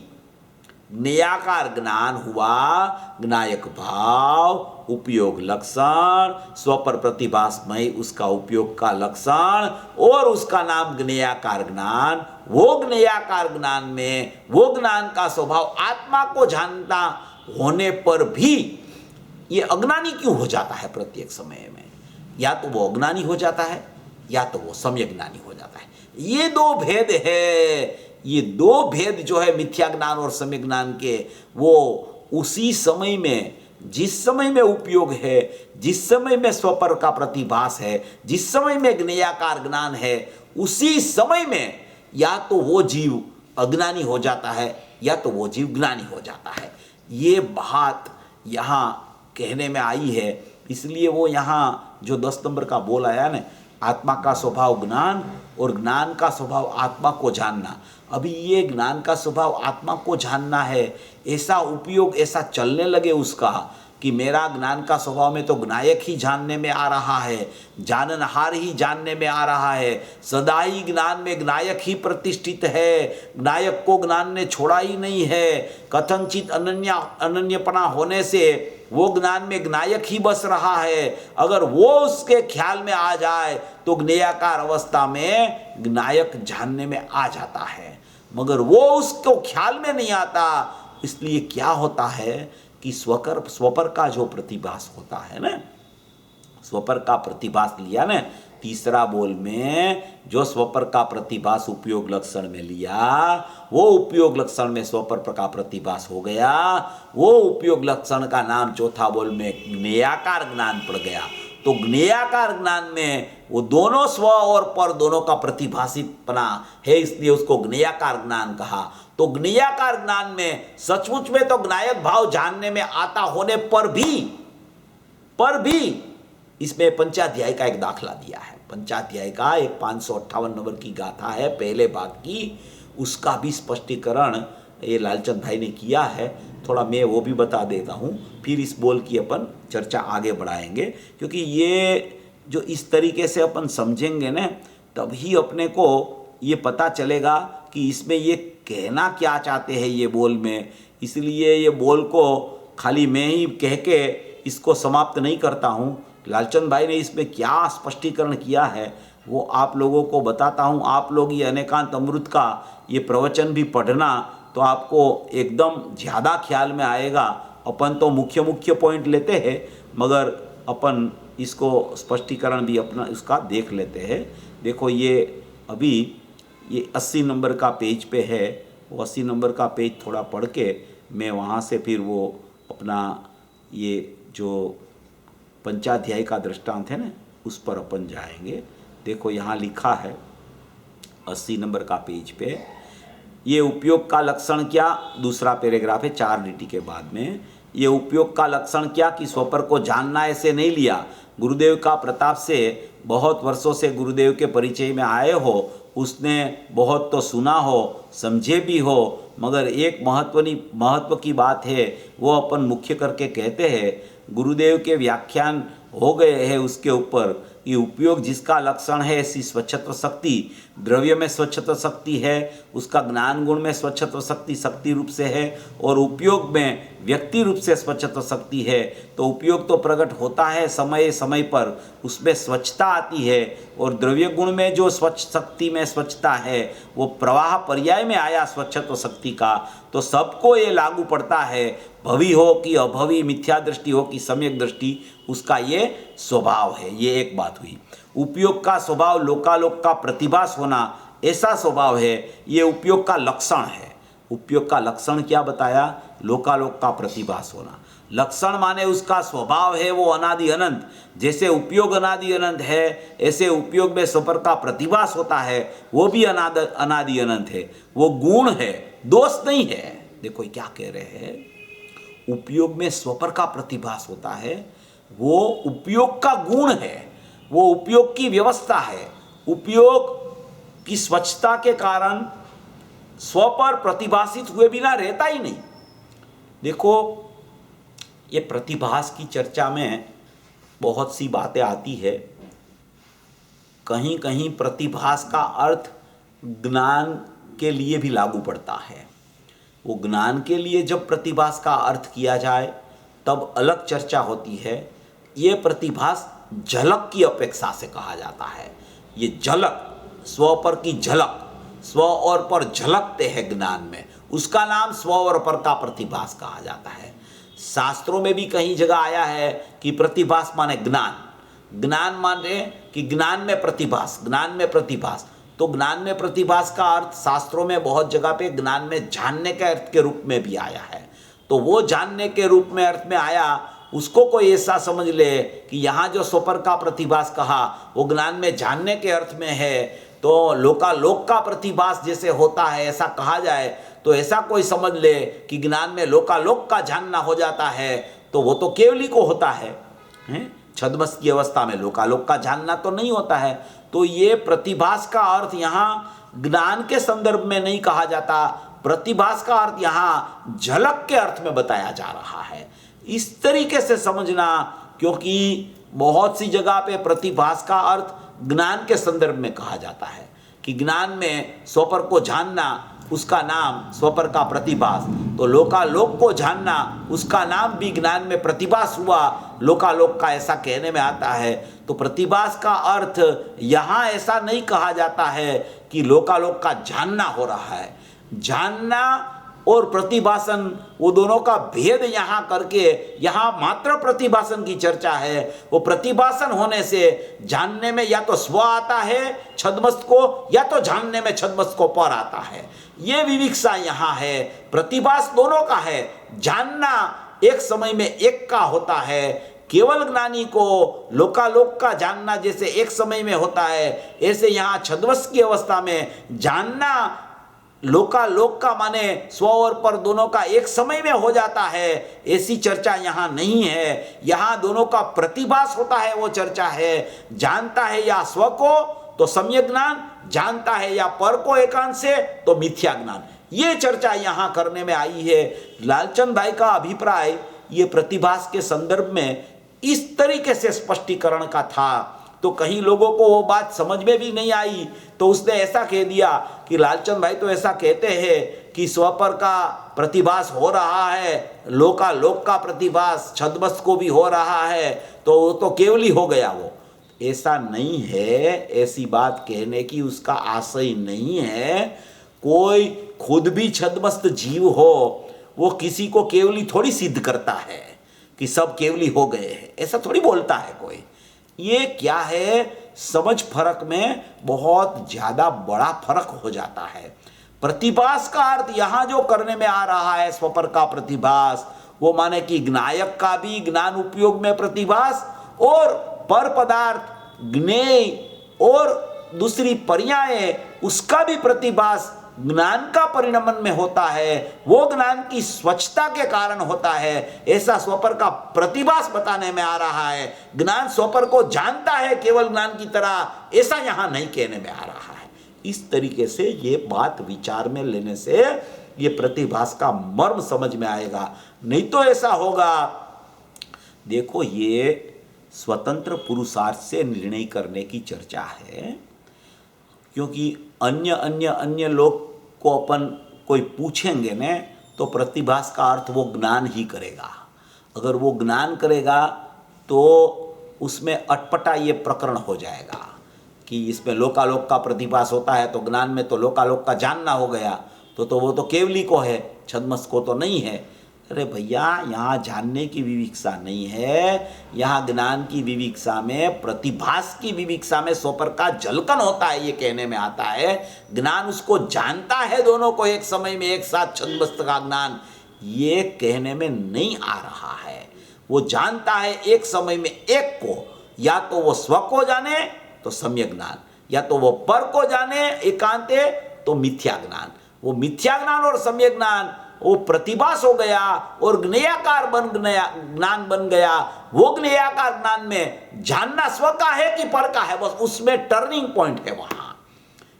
ज्ञेयाकार ज्ञान हुआ, ज्ञायक भाव, उपयोग लक्षण, स्वपर प्रतिभासमय उसका उपयोग का लक्षण, और उसका नाम ज्ञेयाकार ज्ञान। वो ज्ञेयाकार ज्ञान में वो ज्ञान का स्वभाव आत्मा को जानता होने पर भी ये अज्ञानी क्यों हो जाता है? प्रत्येक समय में या तो वो अज्ञानी हो जाता है, या तो वो सम्यक ज्ञानी हो जाता है। ये 2 भेद है। ये 2 भेद जो है मिथ्या ज्ञान और सम्यक ज्ञान के, वो उसी समय में, जिस समय में उपयोग है, जिस समय में स्वपर का प्रतिभास है, जिस समय में ज्ञेयाकार ज्ञान है, उसी समय में या तो वो जीव अज्ञानी हो जाता है, या तो वो जीव ज्ञानी हो जाता है। ये बात यहाँ कहने में आई है, इसलिए वो यहाँ जो 10 नंबर का बोल आया ना, आत्मा का स्वभाव ज्ञान और ज्ञान का स्वभाव आत्मा को जानना। अभी ये ज्ञान का स्वभाव आत्मा को जानना है, ऐसा उपयोग ऐसा चलने लगे उसका कि मेरा ज्ञान का स्वभाव में तो ज्ञायक ही जानने में आ रहा है, जाननहार ही जानने में आ रहा है, सदा ही ज्ञान में ज्ञायक ही प्रतिष्ठित है, ज्ञायक को ज्ञान ने छोड़ा ही नहीं है। कथनचित अनन्यपना होने से वो ज्ञान में ज्ञायक ही बस रहा है। अगर वो उसके ख्याल में आ जाए तो ज्ञेयाकार अवस्था में ज्ञायक जानने में आ जाता है, मगर वो उसको ख्याल में नहीं आता। इसलिए क्या होता है कि स्वपर का जो प्रतिभास होता है ना, स्वपर का प्रतिभास लिया ना, तीसरा बोल में जो स्वपर का प्रतिभास उपयोग लक्षण में लिया, वो उपयोग लक्षण में स्वपर का प्रतिभास हो गया। वो उपयोग लक्षण का नाम चौथा बोल में ज्ञेयाकार ज्ञान पड़ गया। तो ज्ञेयाकार ज्ञान में वो दोनों स्व और पर दोनों का प्रतिभासितपना है, इसलिए उसको ज्ञेयाकार ज्ञान कहा। तो ज्ञेयाकार ज्ञान में सचमुच में तो ज्ञायक भाव जानने में आता होने पर भी इसमें पंचाध्याय का एक दाखला दिया है। पंचाध्याय का एक 558 नंबर की गाथा है पहले भाग की, उसका भी स्पष्टीकरण ये लालचंद भाई ने किया है। थोड़ा मैं वो भी बता देता हूँ, फिर इस बोल की अपन चर्चा आगे बढ़ाएंगे, क्योंकि ये जो इस तरीके से अपन समझेंगे ना, तभी अपने को ये पता चलेगा कि इसमें ये कहना क्या चाहते हैं ये बोल में। इसलिए ये बोल को खाली मैं ही कह के इसको समाप्त नहीं करता हूँ। लालचंद भाई ने इसमें क्या स्पष्टीकरण किया है वो आप लोगों को बताता हूँ। आप लोग ये अनेकांत अमृत का ये प्रवचन भी पढ़ना तो आपको एकदम ज़्यादा ख्याल में आएगा। अपन तो मुख्य मुख्य पॉइंट लेते हैं, मगर अपन इसको स्पष्टीकरण भी अपना इसका देख लेते हैं। देखो ये अभी ये 80 नंबर का पेज पे है, वो 80 नंबर का पेज थोड़ा पढ़ के मैं वहाँ से फिर वो अपना ये जो पंचाध्याय का दृष्टांत है ना उस पर अपन जाएंगे। देखो यहाँ लिखा है 80 नंबर का पेज पे, ये उपयोग का लक्षण क्या, दूसरा पैराग्राफ है 4 dt के बाद में। ये उपयोग का लक्षण क्या कि स्वपर को जानना ऐसे नहीं लिया। गुरुदेव का प्रताप से बहुत वर्षों से गुरुदेव के परिचय में आए हो, उसने बहुत तो सुना हो, समझे भी हो, मगर एक महत्व की बात है वो अपन मुख्य करके कहते हैं। गुरुदेव के व्याख्यान हो गए हैं उसके ऊपर। ये उपयोग जिसका लक्षण है ऐसी स्वच्छत्व शक्ति, द्रव्य में स्वच्छत्व शक्ति है, उसका ज्ञान गुण में स्वच्छत्व शक्ति शक्ति रूप से है, और उपयोग में व्यक्ति रूप से स्वच्छत्व शक्ति है। तो उपयोग तो प्रकट होता है समय समय पर, उसमें स्वच्छता आती है। और द्रव्य गुण में जो स्वच्छ शक्ति में स्वच्छता है वो प्रवाह पर्याय में आया स्वच्छत्व शक्ति का। तो सबको ये लागू पड़ता है, भवी हो कि अभवी, मिथ्या दृष्टि हो कि सम्यक दृष्टि, उसका ये स्वभाव है। ये एक बात हुई। उपयोग का स्वभाव लोकालोक का प्रतिभास होना, ऐसा स्वभाव है, ये उपयोग का लक्षण है। उपयोग का लक्षण क्या बताया, लोकालोक का प्रतिभास होना। लक्षण माने उसका स्वभाव है वो अनादि अनंत। जैसे उपयोग अनादि अनंत है, ऐसे उपयोग में स्वपर का प्रतिभास होता है, वो भी अनादि अनंत है। वो गुण है, दोष नहीं है। देखो क्या कह रहे हैं, उपयोग में स्वपर का प्रतिभास होता है, वो उपयोग का गुण है, वो उपयोग की व्यवस्था है। उपयोग की स्वच्छता के कारण स्व पर प्रतिभासित हुए बिना रहता ही नहीं। देखो ये प्रतिभास की चर्चा में बहुत सी बातें आती है। कहीं कहीं प्रतिभास का अर्थ ज्ञान के लिए भी लागू पड़ता है। वो ज्ञान के लिए जब प्रतिभास का अर्थ किया जाए तब अलग चर्चा होती है। ये प्रतिभास झलक की अपेक्षा से कहा जाता है। ये झलक, स्व पर की झलक, स्व और पर झलकते हैं ज्ञान में, उसका नाम स्व और पर का प्रतिभास कहा जाता है। शास्त्रों में भी कहीं जगह आया है कि प्रतिभास माने ज्ञान, ज्ञान माने कि ज्ञान में प्रतिभास, ज्ञान में प्रतिभास। तो ज्ञान में प्रतिभास का अर्थ शास्त्रों में बहुत जगह पे ज्ञान में जानने के अर्थ के रूप में भी आया है। तो वो जानने के रूप में अर्थ में आया, उसको कोई ऐसा समझ ले कि यहाँ जो स्वपर का प्रतिभास कहा वो ज्ञान में जानने के अर्थ में है, तो लोकालोक का प्रतिभास जैसे होता है ऐसा कहा जाए, तो ऐसा कोई समझ ले कि ज्ञान में लोकालोक का जानना हो जाता है, तो वो तो केवली को होता है। छद्मस की अवस्था में लोकालोक का जानना तो नहीं होता है। तो ये प्रतिभास का अर्थ यहाँ ज्ञान के संदर्भ में नहीं कहा जाता, प्रतिभास का अर्थ यहाँ झलक के अर्थ में बताया जा रहा है। इस तरीके से समझना, क्योंकि बहुत सी जगह पे प्रतिभास का अर्थ ज्ञान के संदर्भ में कहा जाता है कि ज्ञान में स्वपर को जानना, उसका नाम स्वपर का प्रतिभास। तो लोकालोक को जानना, उसका नाम भी ज्ञान में प्रतिभास हुआ, लोकालोक का ऐसा कहने में आता है। तो प्रतिभास का अर्थ यहाँ ऐसा नहीं कहा जाता है कि लोकालोक का जानना हो रहा है। जानना और प्रतिभासन, वो दोनों का भेद यहाँ करके यहाँ मात्र प्रतिभासन की चर्चा है। वो प्रतिभासन होने से जानने में या तो स्व आता है छद्मस्त को, या तो जानने में छद्मस्त को पर आता है। ये विविक्षा यहाँ है। प्रतिभास दोनों का है, जानना एक समय में एक का होता है। केवल ज्ञानी को लोकालोक का जानना जैसे एक समय में होता है, ऐसे यहाँ छद्मस की अवस्था में जानना लोकालोक का माने स्व और पर दोनों का एक समय में हो जाता है, ऐसी चर्चा यहाँ नहीं है। यहाँ दोनों का प्रतिभास होता है, वो चर्चा है। जानता है या स्व को तो सम्यक ज्ञान, जानता है या पर को एकांत से तो मिथ्या ज्ञान, ये चर्चा यहाँ करने में आई है। लालचंद भाई का अभिप्राय ये प्रतिभास के संदर्भ में इस तरीके से स्पष्टीकरण का था। तो कहीं लोगों को वो बात समझ में भी नहीं आई, तो उसने ऐसा कह दिया कि लालचंद भाई तो ऐसा कहते हैं कि स्वपर का प्रतिभास हो रहा है, लोकालोक का प्रतिभास छद्मस्त को भी हो रहा है, तो वो तो केवली हो गया। वो ऐसा नहीं है, ऐसी बात कहने की उसका आशय नहीं है। कोई खुद भी छद्मस्त जीव हो, वो किसी को केवली थोड़ी सिद्ध करता है कि सब केवली हो गए हैं, ऐसा थोड़ी बोलता है कोई। ये क्या है, समझ फर्क में बहुत ज्यादा बड़ा फर्क हो जाता है। प्रतिभास का अर्थ यहां जो करने में आ रहा है, स्वपर का प्रतिभास, वो माने कि ज्ञायक का भी ज्ञान उपयोग में प्रतिभास और पर पदार्थ ज्ञेय और दूसरी पर्याय उसका भी प्रतिभास ज्ञान का परिणमन में होता है, वो ज्ञान की स्वच्छता के कारण होता है। ऐसा स्वपर का प्रतिभास बताने में आ रहा है। ज्ञान स्वपर को जानता है केवल ज्ञान की तरह, ऐसा यहां नहीं कहने में आ रहा है। इस तरीके से ये बात विचार में लेने से ये प्रतिभास का मर्म समझ में आएगा। नहीं तो ऐसा होगा, देखो ये स्वतंत्र पुरुषार्थ से निर्णय करने की चर्चा है, क्योंकि अन्य लोग को अपन कोई पूछेंगे न, तो प्रतिभास का अर्थ वो ज्ञान ही करेगा। अगर वो ज्ञान करेगा तो उसमें अटपटा ये प्रकरण हो जाएगा कि इसमें लोकालोक का प्रतिभास होता है, तो ज्ञान में तो लोकालोक का जानना हो गया, तो वो तो केवली को है, छद्मस को तो नहीं है। अरे भैया, यहाँ जानने की विविक्षा नहीं है, यहाँ ज्ञान की विविक्षा में, प्रतिभास की विविक्षा में स्वपर का झलकन होता है, ये कहने में आता है। ज्ञान उसको जानता है, दोनों को एक समय में एक साथ छद्मस्त का ज्ञान, ये कहने में नहीं आ रहा है। वो जानता है एक समय में एक को, या तो वो स्व को जाने तो सम्यक ज्ञान, या तो वो पर को जाने एकांते तो मिथ्या ज्ञान। वो मिथ्या ज्ञान और सम्यक ज्ञान वो प्रतिभास हो गया और ज्ञेयाकार ज्ञान बन गया। वो ज्ञेयाकार ज्ञान में जानना स्व का है कि पर का है, बस उसमें टर्निंग पॉइंट है।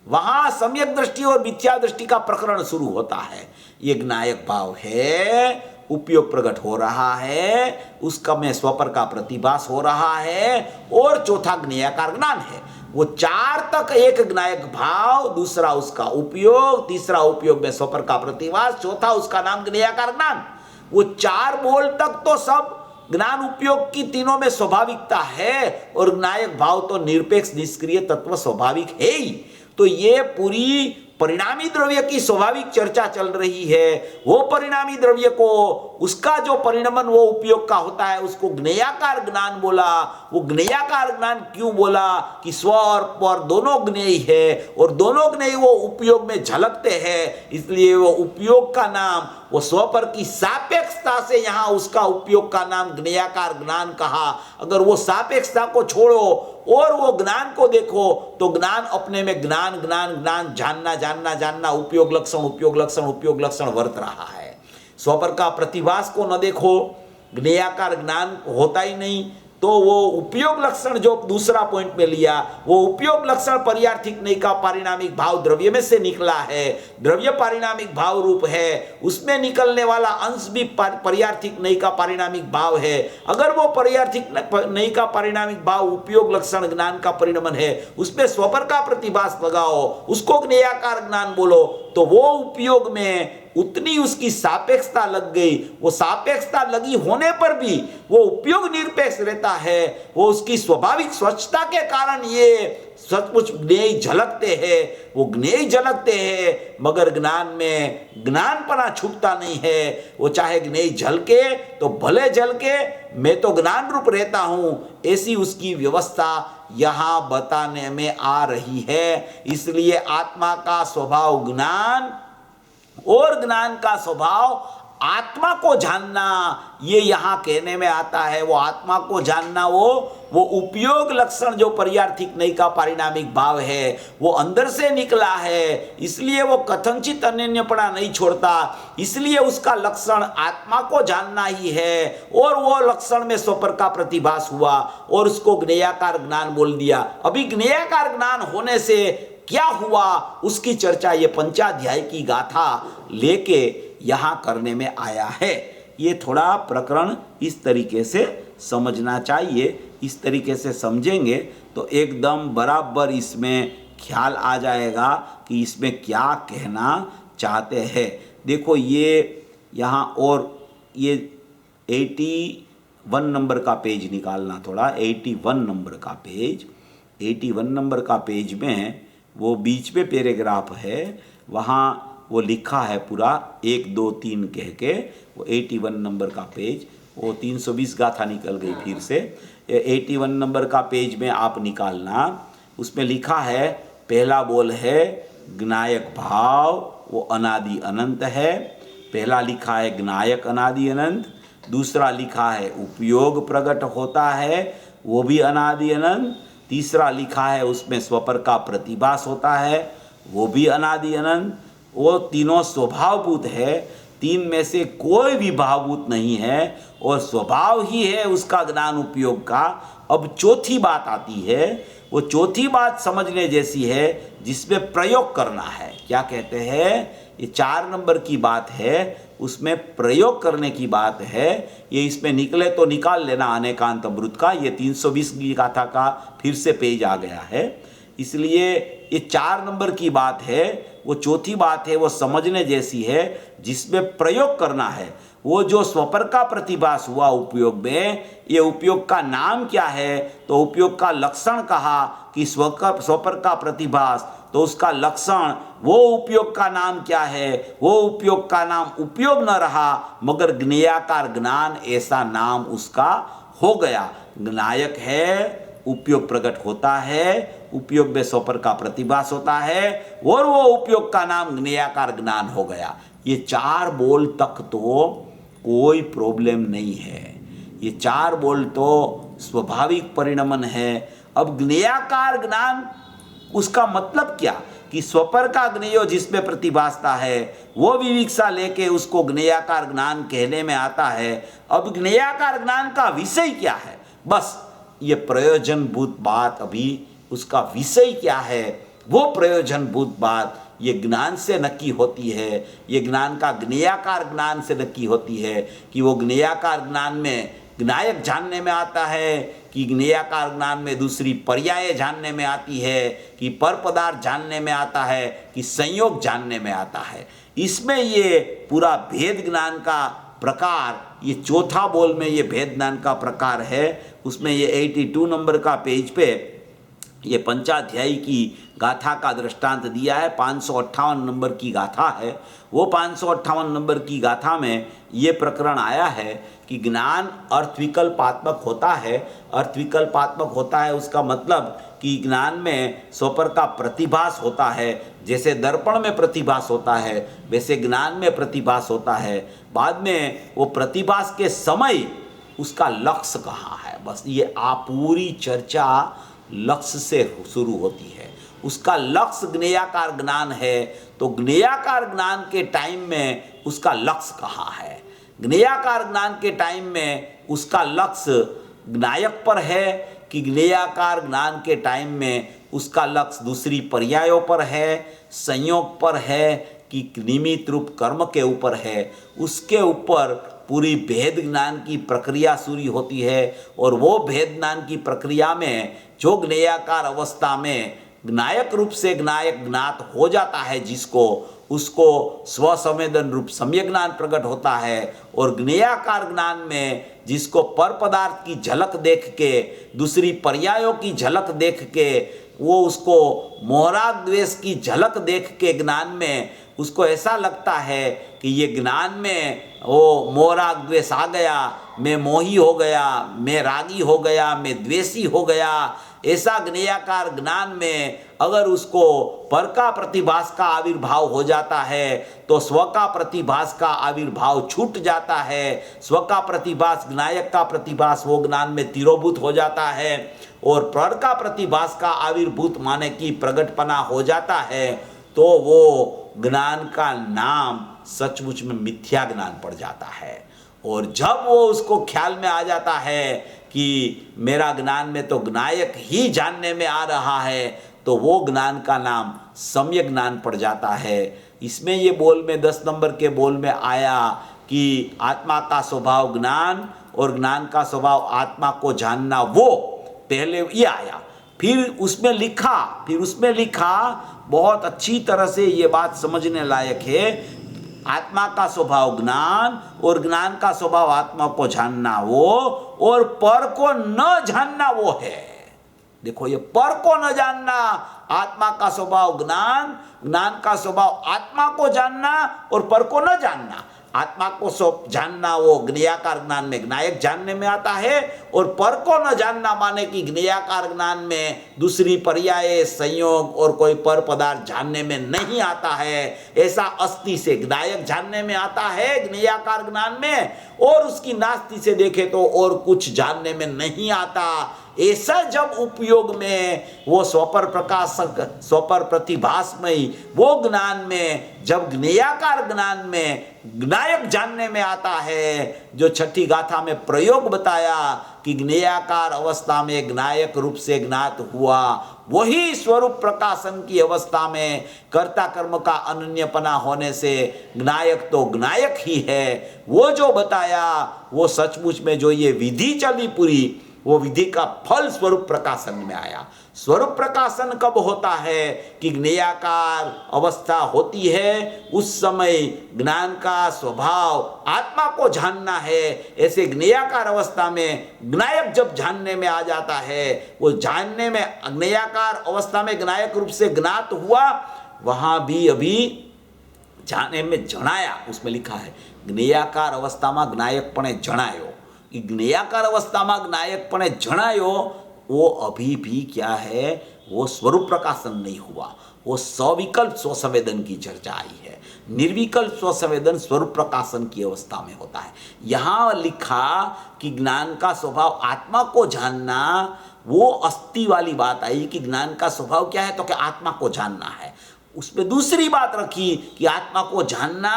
वहां सम्यक दृष्टि और मिथ्या दृष्टि का प्रकरण शुरू होता है। ये ज्ञायक भाव है, उपयोग प्रकट हो रहा है, उसका में स्वपर का प्रतिभास हो रहा है, और चौथा ज्ञेयाकार ज्ञान है। वो चार तक एक ज्ञायक भाव, दूसरा उसका उपयोग, तीसरा उपयोग में स्वपर का प्रतिभास, चौथा उसका नाम ज्ञेयाकार ज्ञान। वो चार बोल तक तो सब ज्ञान उपयोग की तीनों में स्वाभाविकता है, और ज्ञायक भाव तो निरपेक्ष निष्क्रिय तत्व स्वाभाविक है ही। तो ये पूरी परिणामी द्रव्य की स्वाभाविक चर्चा चल रही है। वो परिणामी द्रव्य को, उसका जो परिणमन वो उपयोग का होता है, उसको ज्ञेयाकार ज्ञान बोला। वो ज्ञेयाकार ज्ञान क्यों बोला कि स्व और पर दोनों ज्ञेय है, और दोनों ज्ञेय वो उपयोग में झलकते हैं, इसलिए वो उपयोग का नाम, वो स्वपर की सापेक्षता से यहाँ उसका उपयोग का नाम ज्ञेयाकार ज्ञान कहा। अगर वो सापेक्षता को छोड़ो और वो ज्ञान को देखो, तो ज्ञान अपने में ज्ञान ज्ञान ज्ञान, जानना जानना जानना, उपयोग लक्षण उपयोग लक्षण उपयोग लक्षण वर्त रहा है। स्वपर का प्रतिभास को न देखो, ज्ञेयाकार ज्ञान होता ही नहीं, तो वो उपयोग लक्षण जो दूसरा पॉइंट में लिया, वो उपयोग लक्षण पर्यार्थिक नहीं का पारिणामिक भाव द्रव्य में से निकला है, द्रव्य पारिणामिक भाव रूप है, उसमें निकलने वाला अंश भी पर्यार्थिक नहीं का पारिणामिक भाव है। अगर वो पर्यार्थिक नहीं का पारिणामिक भाव उपयोग लक्षण ज्ञान का परिणमन है, उसमें स्वपर का प्रतिभास लगाओ, उसको ज्ञेयाकार ज्ञान बोलो, तो वो उपयोग में उतनी उसकी सापेक्षता लग गई। वो सापेक्षता लगी होने पर भी वो उपयोग निरपेक्ष रहता है। वो उसकी स्वाभाविक स्वच्छता के कारण ये सचमुच ज्ञेय झलकते हैं, वो ज्ञेय झलकते हैं, मगर ज्ञान में ज्ञानपना छुपता नहीं है। वो चाहे ज्ञेय झलके तो भले झलके, मैं तो ज्ञान रूप रहता हूं, ऐसी उसकी व्यवस्था यहां बताने में आ रही है। इसलिए आत्मा का स्वभाव ज्ञान और ज्ञान का स्वभाव आत्मा को जानना, ये यहाँ कहने में आता है। वो आत्मा को जानना, वो उपयोग लक्षण जो पर्यार्थिक नहीं का पारिणामिक भाव है, वो अंदर से निकला है, इसलिए वो कथनचित अनन्यपना नहीं छोड़ता। इसलिए उसका लक्षण आत्मा को जानना ही है, और वो लक्षण में स्वपर का प्रतिभास हुआ और उसको ज्ञेयाकार ज्ञान बोल दिया। अभी ज्ञेयाकार ज्ञान होने से क्या हुआ, उसकी चर्चा ये पंचाध्याय की गाथा लेके यहां करने में आया है। ये थोड़ा प्रकरण इस तरीके से समझना चाहिए इस तरीके से समझेंगे तो एकदम बराबर इसमें ख्याल आ जाएगा कि इसमें क्या कहना चाहते हैं। देखो ये यहाँ और ये 81 नंबर का पेज निकालना, थोड़ा 81 नंबर का पेज, 81 नंबर का पेज में वो बीच में पैराग्राफ है, वहाँ वो लिखा है पूरा 1 2 3 कह के, वो 81 नंबर का पेज, वो 320 गाथा निकल गई फिर से। 81 नंबर का पेज में आप निकालना, उसमें लिखा है पहला बोल है ज्ञायक भाव, वो अनादि अनंत है। पहला लिखा है ज्ञायक अनादि अनंत, दूसरा लिखा है उपयोग प्रकट होता है, वो भी अनादि अनंत। तीसरा लिखा है उसमें स्वपर का प्रतिभास होता है, वो भी अनादि अनंत। वो तीनों स्वभावभूत है, तीन में से कोई भी भावभूत नहीं है और स्वभाव ही है उसका ज्ञान उपयोग का। अब चौथी बात आती है, वो चौथी बात समझने जैसी है जिसमें प्रयोग करना है। क्या कहते हैं, ये 4 नंबर की बात है, उसमें प्रयोग करने की बात है। ये इसमें निकले तो निकाल लेना अनेकांत अमृत का, ये 320 की गाथा का फिर से पेज आ गया है। इसलिए ये 4 नंबर की बात है, वो चौथी बात है, वो समझने जैसी है जिसमें प्रयोग करना है। वो जो स्वपर का प्रतिभास हुआ उपयोग में, ये उपयोग का नाम क्या है, तो उपयोग का लक्षण कहा कि स्वपर का प्रतिभास, तो उसका लक्षण, वो उपयोग का नाम क्या है, वो उपयोग का नाम उपयोग न रहा मगर ज्ञेयाकार ज्ञान ऐसा नाम उसका हो गया। ज्ञायक है, उपयोग प्रकट होता है, उपयोग में स्वपर का प्रतिभास होता है और वो उपयोग का नाम ज्ञेयाकार ज्ञान हो गया। ये 4 बोल तक तो कोई प्रॉब्लम नहीं है, ये 4 बोल तो स्वाभाविक परिणमन है। अब ज्ञेयाकार ज्ञान, उसका मतलब क्या कि स्वपर का ज्ञेय जिसमें प्रतिभासता है वो विविक्षा लेके उसको ज्ञेयाकार ज्ञान कहने में आता है। अब ज्ञेयाकार ज्ञान का विषय क्या है, बस ये प्रयोजनभूत बात, अभी उसका विषय क्या है, वो प्रयोजनभूत बात ये ज्ञान से नक्की होती है। ये ज्ञान का ज्ञेयाकार ज्ञान से नक्की होती है कि वो ज्ञेयाकार ज्ञान में ज्ञायक जानने में आता है, कि ज्ञेयाकार ज्ञान में दूसरी पर्याय जानने में आती है, कि पर पदार्थ जानने में आता है, कि संयोग जानने में आता है। इसमें ये पूरा भेद ज्ञान का प्रकार, ये चौथा बोल में ये भेद ज्ञान का प्रकार है। उसमें ये 82 नंबर का पेज पे ये पंचाध्यायी की गाथा का दृष्टांत दिया है। 558 नंबर की गाथा है, वो 558 नंबर की गाथा में ये प्रकरण आया है कि ज्ञान अर्थविकल्पात्मक होता है। अर्थविकल्पात्मक होता है उसका मतलब कि ज्ञान में स्वपर का प्रतिभास होता है, जैसे दर्पण में प्रतिभास होता है वैसे ज्ञान में प्रतिभास होता है। बाद में वो प्रतिभास के समय उसका लक्ष्य कहाँ है, बस ये पूरी चर्चा लक्ष्य से शुरू होती है। उसका लक्ष्य ज्ञेयाकार ज्ञान है, तो ज्ञेयाकार ज्ञान के टाइम में उसका लक्ष्य कहाँ है। ज्ञेयाकार ज्ञान के टाइम में उसका लक्ष्य ज्ञायक पर है कि ज्ञेयाकार ज्ञान के टाइम में उसका लक्ष्य दूसरी पर्यायों पर है, संयोग पर है, कि निमित्त रूप कर्म के ऊपर है। उसके ऊपर पूरी भेद ज्ञान की प्रक्रिया शुरू होती है और वो भेद ज्ञान की प्रक्रिया में जो ज्ञेयाकार अवस्था में ज्ञायक रूप से ज्ञायक ज्ञात हो जाता है जिसको, उसको स्वसंवेदन रूप सम्यक ज्ञान प्रकट होता है। और ज्ञेयाकार ज्ञान में जिसको पर पदार्थ की झलक देख के, दूसरी पर्यायों की झलक देख के, वो उसको मोहराग द्वेष की झलक देख के ज्ञान में उसको ऐसा लगता है कि ये ज्ञान में वो मोहराग द्वेष आ गया, मैं मोही हो गया, मैं रागी हो गया, मैं द्वेषी हो गया। ऐसा ज्ञेयाकार ज्ञान में अगर उसको पर का प्रतिभास का आविर्भाव हो जाता है तो स्व का प्रतिभास का आविर्भाव छूट जाता है। स्व का प्रतिभास ज्ञायक का प्रतिभास वो ज्ञान में तिरोभूत हो जाता है और पर का प्रतिभास का आविर्भूत माने की प्रगटपना हो जाता है, तो वो ज्ञान का नाम सचमुच में मिथ्या ज्ञान पड़ जाता है। और जब वो उसको ख्याल में आ जाता है कि मेरा ज्ञान में तो ज्ञायक ही जानने में आ रहा है, तो वो ज्ञान का नाम सम्यक ज्ञान पड़ जाता है। इसमें ये बोल में 10 नंबर के बोल में आया कि आत्मा का स्वभाव ज्ञान और ज्ञान का स्वभाव आत्मा को जानना, वो पहले ये आया। फिर उसमें लिखा बहुत अच्छी तरह से ये बात समझने लायक है। आत्मा का स्वभाव ज्ञान और ज्ञान का स्वभाव आत्मा को जानना वो, और पर को न जानना वो है। देखो, ये पर को न जानना, आत्मा का स्वभाव ज्ञान, ज्ञान का स्वभाव आत्मा को जानना, और पर को न जानना। आत्मा को जानना वो ज्ञेयाकार ज्ञान में ज्ञायक जानने में आता है, और पर को न जानना माने कि ज्ञेयाकार ज्ञान में दूसरी पर्याय संयोग और कोई पर पदार्थ जानने में नहीं आता है। ऐसा अस्थि से ज्ञायक जानने में आता है ज्ञेयाकार ज्ञान में, और उसकी नास्ति से देखे तो और कुछ जानने में नहीं आता। ऐसा जब उपयोग में वो स्वपर प्रकाशक, स्वपर प्रतिभासमयी वो ज्ञान में, जब ज्ञेयाकार ज्ञान में ज्ञायक जानने में आता है, जो छठी गाथा में प्रयोग बताया कि ज्ञेयाकार अवस्था में ज्ञायक रूप से ज्ञात हुआ, वही स्वरूप प्रकाशन की अवस्था में कर्ता कर्म का अनन्यपना होने से ज्ञायक तो ज्ञायक ही है। वो जो बताया वो सचमुच में जो ये विधि चली पूरी, वो विधि का फल स्वरूप प्रकाशन में आया। स्वरूप प्रकाशन कब होता है कि ज्ञेयाकार अवस्था होती है, उस समय ज्ञान का स्वभाव आत्मा को जानना है। ऐसे ज्ञेयाकार अवस्था में ज्ञायक जब जानने में आ जाता है, वो जानने में ज्ञेयाकार अवस्था में ज्ञायक रूप से ज्ञात हुआ, वहां भी अभी जाने में जणाया, उसमें लिखा है ज्ञेयाकार अवस्था में ज्ञायकपणे जणायो। ज्ञेयाकार अवस्था में ज्ञायकपणे जणायो, वो अभी भी क्या है, वो स्वरूप प्रकाशन नहीं हुआ। वो सविकल्प स्वसंवेदन की चर्चा आई है। निर्विकल्प स्वसंवेदन स्वरूप प्रकाशन की अवस्था में होता है। यहाँ लिखा कि ज्ञान का स्वभाव आत्मा को जानना, वो अस्थि वाली बात आई कि ज्ञान का स्वभाव क्या है, तो क्या आत्मा को जानना है। उसमें दूसरी बात रखी कि आत्मा को जानना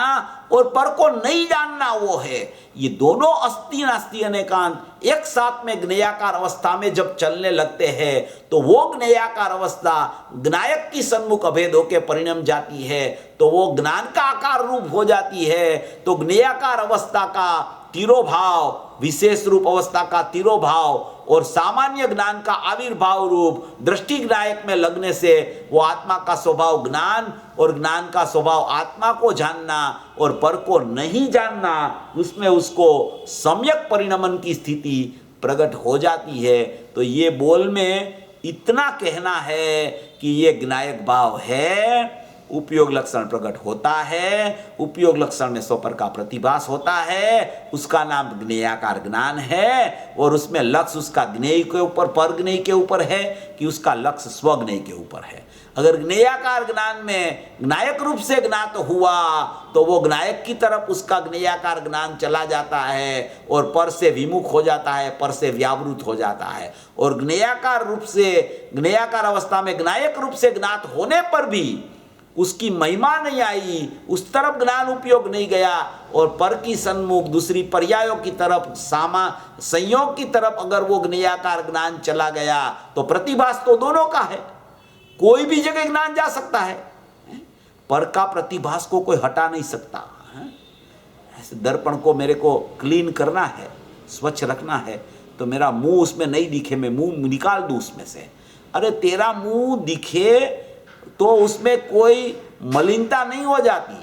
और पर को नहीं जानना वो है। ये दोनों अस्थि नास्ति अनेकांत एक साथ में ज्ञेयाकार अवस्था में जब चलने लगते हैं, तो वो ज्ञेयाकार अवस्था ज्ञायक की सन्मुख अभेद होकर परिणम जाती है, तो वो ज्ञान का आकार रूप हो जाती है। तो ज्ञेयाकार अवस्था का तिरोभाव, विशेष रूप अवस्था का तिरोभाव और सामान्य ज्ञान का आविर्भाव रूप दृष्टि ज्ञायक में लगने से वो आत्मा का स्वभाव ज्ञान और ज्ञान का स्वभाव आत्मा को जानना और पर को नहीं जानना, उसमें उसको सम्यक परिणमन की स्थिति प्रकट हो जाती है। तो ये बोल में इतना कहना है कि ये ज्ञायक भाव है, उपयोग लक्षण प्रकट होता है, उपयोग लक्षण में स्वपर का प्रतिभास होता है, उसका नाम ज्ञेयाकार ज्ञान है, और उसमें लक्ष्य उसका ज्ञेय के ऊपर, पर ज्ञेय के ऊपर है कि उसका लक्ष्य स्वज्ञेय के ऊपर है। अगर ज्ञेयाकार ज्ञान में ज्ञायक रूप से ज्ञात हुआ, तो वो ज्ञायक की तरफ उसका ज्ञेयाकार ज्ञान चला जाता है और पर से विमुख हो जाता है, पर से व्यावृत हो जाता है। और ज्ञेयाकार रूप से, ज्ञेयाकार अवस्था में ज्ञायक रूप से ज्ञात होने पर भी उसकी महिमा नहीं आई, उस तरफ ज्ञान उपयोग नहीं गया, और पर की सन्मुख दूसरी पर्यायों की तरफ, संयोग की तरफ अगर वो ज्ञेयाकार ज्ञान चला गया, तो प्रतिभास तो दोनों का है, कोई भी जगह ज्ञान जा सकता है। पर का प्रतिभास को कोई हटा नहीं सकता। ऐसे दर्पण को मेरे को क्लीन करना है, स्वच्छ रखना है, तो मेरा मुंह उसमें नहीं दिखे, मैं मुंह निकाल दूं उसमें से। अरे तेरा मुंह दिखे तो उसमें कोई मलिनता नहीं हो जाती।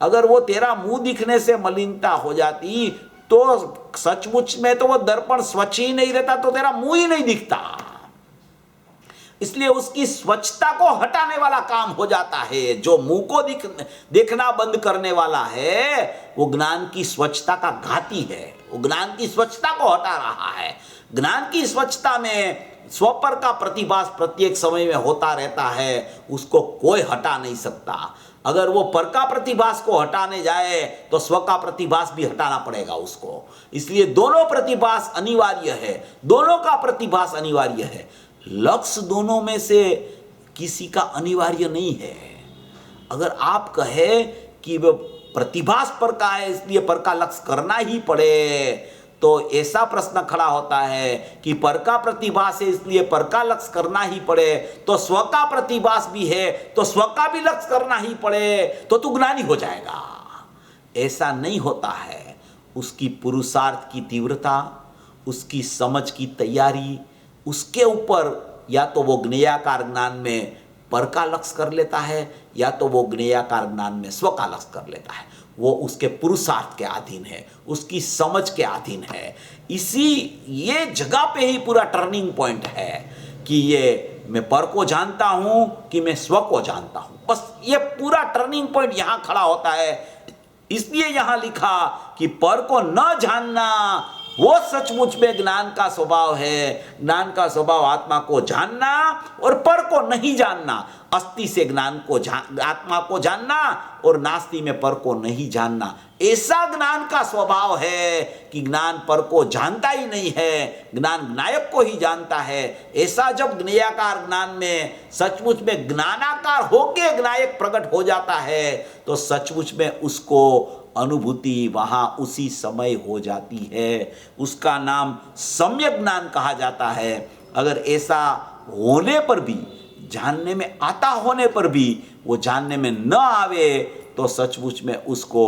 अगर वो तेरा मुंह दिखने से मलिनता हो जाती, तो सचमुच में तो वो दर्पण स्वच्छ ही नहीं रहता, तो तेरा मुंह ही नहीं दिखता। इसलिए उसकी स्वच्छता को हटाने वाला काम हो जाता है। जो मुंह को देखना बंद करने वाला है, वो ज्ञान की स्वच्छता का घाती है, वो ज्ञान की स्वच्छता को हटा रहा है। ज्ञान की स्वच्छता में स्वपर का प्रतिभास प्रत्येक समय में होता रहता है, उसको कोई हटा नहीं सकता। अगर वो पर का प्रतिभास को हटाने जाए, तो स्व का प्रतिभास भी हटाना पड़ेगा उसको। इसलिए दोनों प्रतिभास अनिवार्य है, दोनों का प्रतिभास अनिवार्य है। लक्ष्य दोनों में से किसी का अनिवार्य नहीं है। अगर आप कहे कि वो प्रतिभास पर का है, इसलिए पर का लक्ष्य करना ही पड़े, तो ऐसा प्रश्न खड़ा होता है कि पर का प्रतिभास है इसलिए पर का लक्ष्य करना ही पड़े, तो स्व का प्रतिभास भी है तो स्व का भी लक्ष्य करना ही पड़े, तो तू ज्ञानी हो जाएगा। ऐसा नहीं होता है। उसकी पुरुषार्थ की तीव्रता, उसकी समझ की तैयारी, उसके ऊपर या तो वो ज्ञेयाकार ज्ञान में पर का लक्ष्य कर लेता है या तो वो ज्ञेयाकार ज्ञान में स्व का लक्ष्य कर लेता है। वो उसके पुरुषार्थ के अधीन है, उसकी समझ के अधीन है। ये जगह पे ही पूरा टर्निंग पॉइंट है कि ये मैं पर को जानता हूं कि मैं स्व को जानता हूं। बस ये पूरा टर्निंग पॉइंट यहां खड़ा होता है। इसलिए यहां लिखा कि पर को न जानना वो सचमुच में ज्ञान का स्वभाव है। ज्ञान का स्वभाव आत्मा को जानना और पर को नहीं जानना, अस्थि से आत्मा को जानना और नास्ति में पर को नहीं जानना। ऐसा ज्ञान का स्वभाव है कि ज्ञान पर को जानता ही नहीं है, ज्ञान ज्ञायक को ही जानता है। ऐसा जब ज्ञेयाकार ज्ञान में सचमुच में ज्ञानाकार होके ज्ञायक प्रकट हो जाता है तो सचमुच में उसको अनुभूति वहाँ उसी समय हो जाती है। उसका नाम सम्यक ज्ञान कहा जाता है। अगर ऐसा होने पर भी, जानने में आता होने पर भी वो जानने में न आवे तो सचमुच में उसको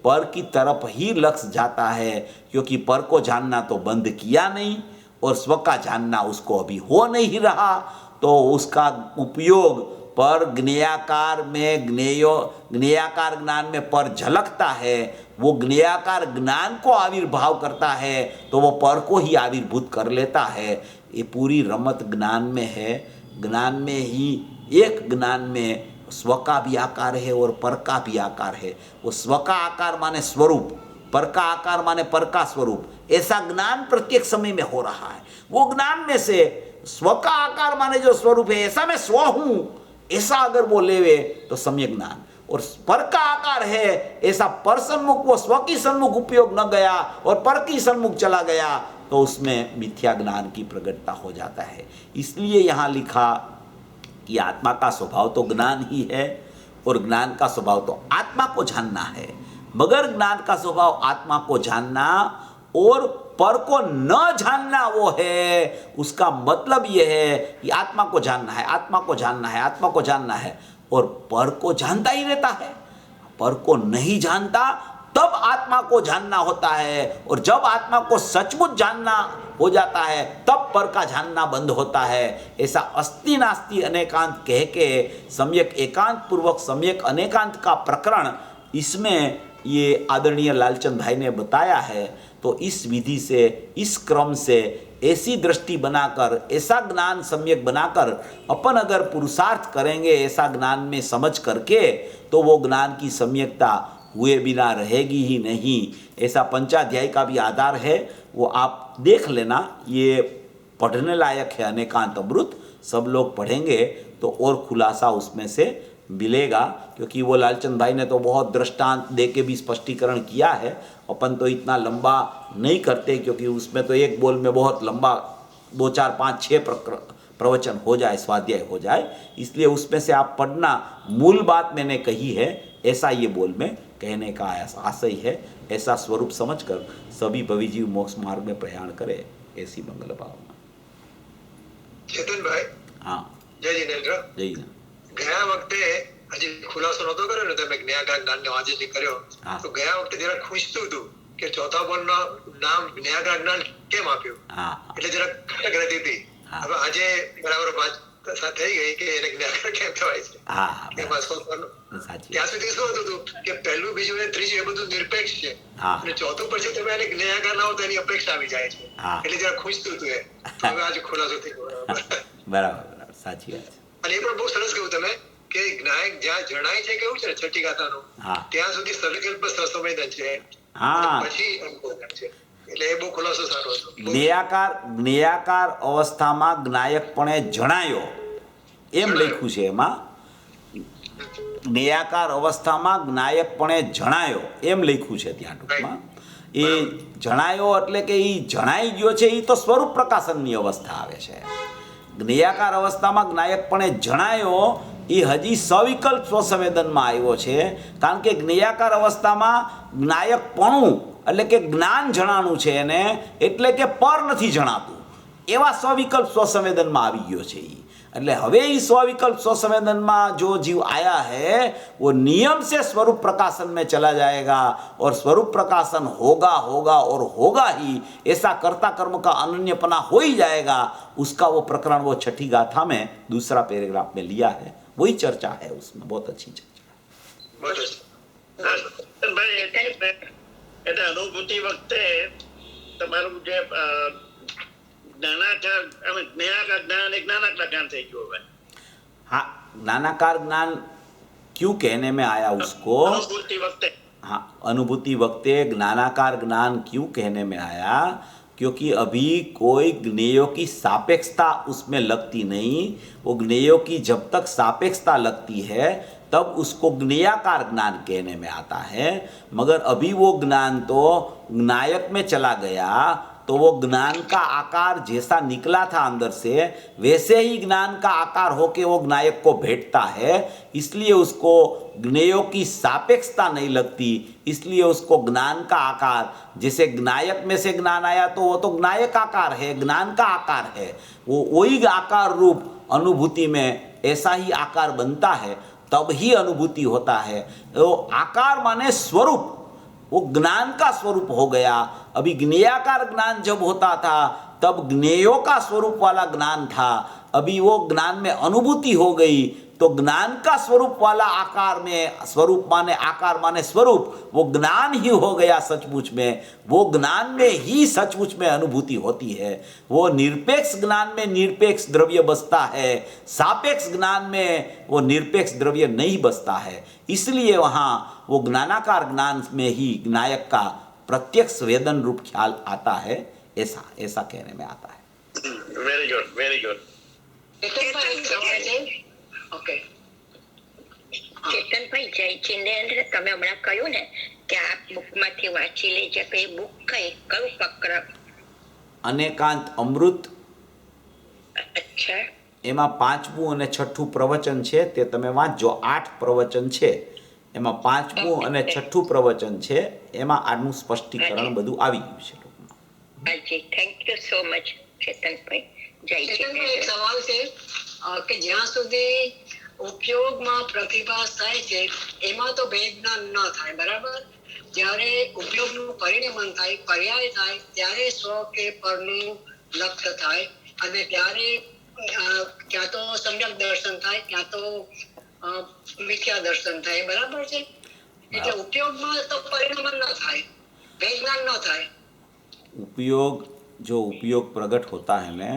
पर की तरफ ही लक्ष्य जाता है, क्योंकि पर को जानना तो बंद किया नहीं और स्व का जानना उसको अभी हो नहीं रहा। तो उसका उपयोग पर ज्ञेयाकार में ज्ञेयाकार ज्ञान में पर झलकता है, वो ज्ञेयाकार ज्ञान को आविर्भाव करता है तो वो पर को ही आविर्भूत कर लेता है। ये पूरी रमत ज्ञान में है। ज्ञान में ही एक ज्ञान में स्व का भी आकार है और पर का भी आकार है। वो स्व का आकार माने स्वरूप, पर का आकार माने पर का स्वरूप। ऐसा ज्ञान प्रत्येक समय में हो रहा है। वो ज्ञान में से स्व का आकार माने जो स्वरूप है, ऐसा मैं स्व हूं, ऐसा अगर वो लेवे तो सम्यक ज्ञान। और पर का आकार है ऐसा पर सन्मुख वो स्व की सन्मुख उपयोग न गया और पर की सन्मुख चला गया तो उसमें मिथ्या ज्ञान की प्रकटता हो जाता है। इसलिए यहाँ लिखा कि आत्मा का स्वभाव तो ज्ञान ही है और ज्ञान का स्वभाव तो आत्मा को जानना है। मगर ज्ञान का स्वभाव आत्मा को जानना और पर को न जानना वो है। उसका मतलब यह है कि आत्मा को जानना है, आत्मा को जानना है, आत्मा को जानना है और पर को जानता ही रहता है। पर को नहीं जानता तब आत्मा को जानना होता है और जब आत्मा को सचमुच जानना हो जाता है तब पर का जानना बंद होता है। ऐसा अस्ति नास्ति अनेकांत कह के सम्यक एकांत पूर्वक सम्यक अनेकांत का प्रकरण इसमें ये आदरणीय लालचंद भाई ने बताया है। तो इस विधि से, इस क्रम से ऐसी दृष्टि बनाकर, ऐसा ज्ञान सम्यक बनाकर अपन अगर पुरुषार्थ करेंगे ऐसा ज्ञान में समझ करके तो वो ज्ञान की सम्यकता हुए बिना रहेगी ही नहीं। ऐसा पंचाध्याय का भी आधार है, वो आप देख लेना। ये पढ़ने लायक है अनेकांत अमृत। सब लोग पढ़ेंगे तो और खुलासा उसमें से मिलेगा, क्योंकि वो लालचंद भाई ने तो बहुत दृष्टांत दे के भी स्पष्टीकरण किया है। अपन तो इतना लंबा नहीं करते क्योंकि उसमें तो एक बोल में बहुत लंबा 2, 4, 5, 6 प्रवचन हो जाए, स्वाध्याय हो जाए। इसलिए उसमें से आप पढ़ना। मूल बात मैंने कही है, ऐसा ये बोल में कहने का आशय है। ऐसा स्वरूप समझकर सभी भविजीव मोक्ष मार्ग में प्रयाण करे, ऐसी मंगल भावना। चेतन भाई, हाँ, जय जिनेन्द्र। જય હિન્દ। ગયા વખતે હજી ખુલાસો નતો કર્યો ને તમે જ્ઞાયકાર જ્ઞાનનો આજે જે કર્યો, તો ગયા વખતે જરા ખૂંચતું હતું કે ચોથા બોલનો નામ જ્ઞાયકાર જ્ઞાન કેમ આપ્યું, એટલે જરા ખટક રહેતી હતી। હવે આજે બરાબર વાત થઈ ગઈ કે એને જ્ઞાયકાર કેમ કહેવાય છે। એમાં ત્યાં સુધી શું હતું કે પહેલું, બીજું અને ત્રીજું એ બધું નિરપેક્ષ છે અને ચોથું પછી તમે એને જ્ઞાયકાર લાવો તો એની અપેક્ષા આવી જાય છે, એટલે જરા ખૂંચતું હતું એ। હવે આજે ખુલાસો થઈ ગયો। બરાબર, સાચી વાત છે। અને એ પણ બહુ સરસ કહ્યું તમે કે જ્ઞાયક જ્યાં જણાય છે કેવું છે છઠ્ઠી ગાથાનું, ત્યાં સુધી સવિકલ્પ સસંવેદન છે, પછી અંકોદન છે, એટલે એ બહુ ખુલાસો સારો હતો। જ્ઞેયાકાર અવસ્થામાં જ્ઞાયકપણે જણાયો એમ લખ્યું છે એમાં। જ્ઞેયાકાર અવસ્થામાં જ્ઞાયકપણે જણાયો એમ લખ્યું છે ત્યાં ટૂંકમાં। એ જણાયો એટલે કે એ જણાઈ ગયો છે, એ તો સ્વરૂપ પ્રકાશનની અવસ્થા આવે છે। જ્ઞેયાકાર અવસ્થામાં જ્ઞાયકપણે જણાયો એ હજી સવિકલ્પ સ્વસંવેદનમાં આવ્યો છે, કારણ કે જ્ઞેયાકાર અવસ્થામાં જ્ઞાયકપણું એટલે કે જ્ઞાન જણાનું છે એને, એટલે કે પર નથી જણાતું એવા સવિકલ્પ સ્વસંવેદનમાં આવી ગયો છે એ। એટલે હવે એ સ્વવિકલ્પ स्वसंवेदन जो जीव आया है वो नियम से स्वरूप प्रकाशन में चला जाएगा और स्वरूप प्रकाशन होगा होगा और होगा ही, ऐसा कर्ता कर्म का अनन्यपना हो ही जाएगा। उसका वो प्रकरण वो छठी गाथा में दूसरा पैराग्राफ में लिया है, वही चर्चा है उसमें, बहुत अच्छी चर्चा। अनुभूति वक्ते તમારું જે જ્ઞાનાકાર અને જ્ઞાનાકાર જ્ઞાન એક નાનકડા જ્ઞાન થઈ ગયું હવે। हाँ, ज्ञानाकार ज्ञान क्यों कहने में आया उसको? અનુભૂતિ वक्ते, हाँ, अनुभूति वक्ते ज्ञानाकार ज्ञान क्यों कहने में आया? क्योंकि अभी कोई ज्ञेयों की सापेक्षता उसमें लगती नहीं। वो ज्ञेयों की जब तक सापेक्षता लगती है तब उसको ज्ञेयाकार ज्ञान कहने में आता है। मगर अभी वो ज्ञान तो ज्ञायक में चला गया, तो वो ज्ञान का आकार जैसा निकला था अंदर से वैसे ही ज्ञान का आकार होके वो ज्ञायक को भेंटता है। इसलिए उसको ज्ञेयों की सापेक्षता नहीं लगती, इसलिए उसको ज्ञान का आकार, जैसे ज्ञायक में से ज्ञान आया तो वो तो ज्ञायक आकार है, ज्ञान का आकार है, वो वही आकार रूप अनुभूति में ऐसा ही आकार बनता है, तब ही अनुभूति होता है। वो आकार माने स्वरूप, वो ज्ञान का स्वरूप हो गया। अभी ज्ञेयाकार ज्ञान जब होता था तब ज्ञेयों का स्वरूप वाला ज्ञान था, अभी वो ज्ञान में अनुभूति हो गई तो ज्ञान का स्वरूप वाला आकार में, स्वरूप माने आकार माने स्वरूप, वो ज्ञान ही हो गया सचमुच में। वो ज्ञान में ही सचमुच में अनुभूति होती है। वो निरपेक्ष ज्ञान में निरपेक्ष द्रव्य बसता है, सापेक्ष ज्ञान में वो निरपेक्ष द्रव्य नहीं बसता है। इसलिए वहाँ वो ज्ञानाकार ज्ञान में ही ज्ञायक का प्रत्यक्ष वेदन रूप ख्याल आता है, ऐसा ऐसा कहने में आता है। Very good, very good. Okay, Chetanbhai જયચિંદ્રેન્દ્ર, તમે હમણાં કહ્યું ને કે આ બુકમાંથી વાંચી લેજે, તો એ બુક કયું પ્રકરણ? અનેકાંત અમૃત, અચ્છા, એમાં પાંચમું અને છઠ્ઠું પ્રવચન છે, તે તમે વાંચજો। 8 પ્રવચન છે, એમાં પાંચમું અને છઠ્ઠું પ્રવચન છે, એમાં આનું સ્પષ્ટીકરણ બધું આવી ગયું છે ટૂંકમાં। હાજી, thank you so much Chetanbhai. Chetanbhai, એક સવાલ છે કે જ્યાં સુધી ઉપયોગમાં પ્રતિભાસ થાય છે એમાં તો ભેદ ન થાય, બરાબર? જ્યારે ઉપયોગનું પરિણમન થાય, પર્યાય થાય, ત્યારે સ્વ કે પરનું લક્ષ્ય થાય અને ત્યારે ક્યાં તો સમ્યક દર્શન થાય, ક્યાં તો મિથ્યા દર્શન થાય, બરાબર છે? એટલે ઉપયોગમાં તો પરિણમન ન થાય, ભેદ જ્ઞાન ન થાય। उपयोग, जो उपयोग प्रकट होता है ना,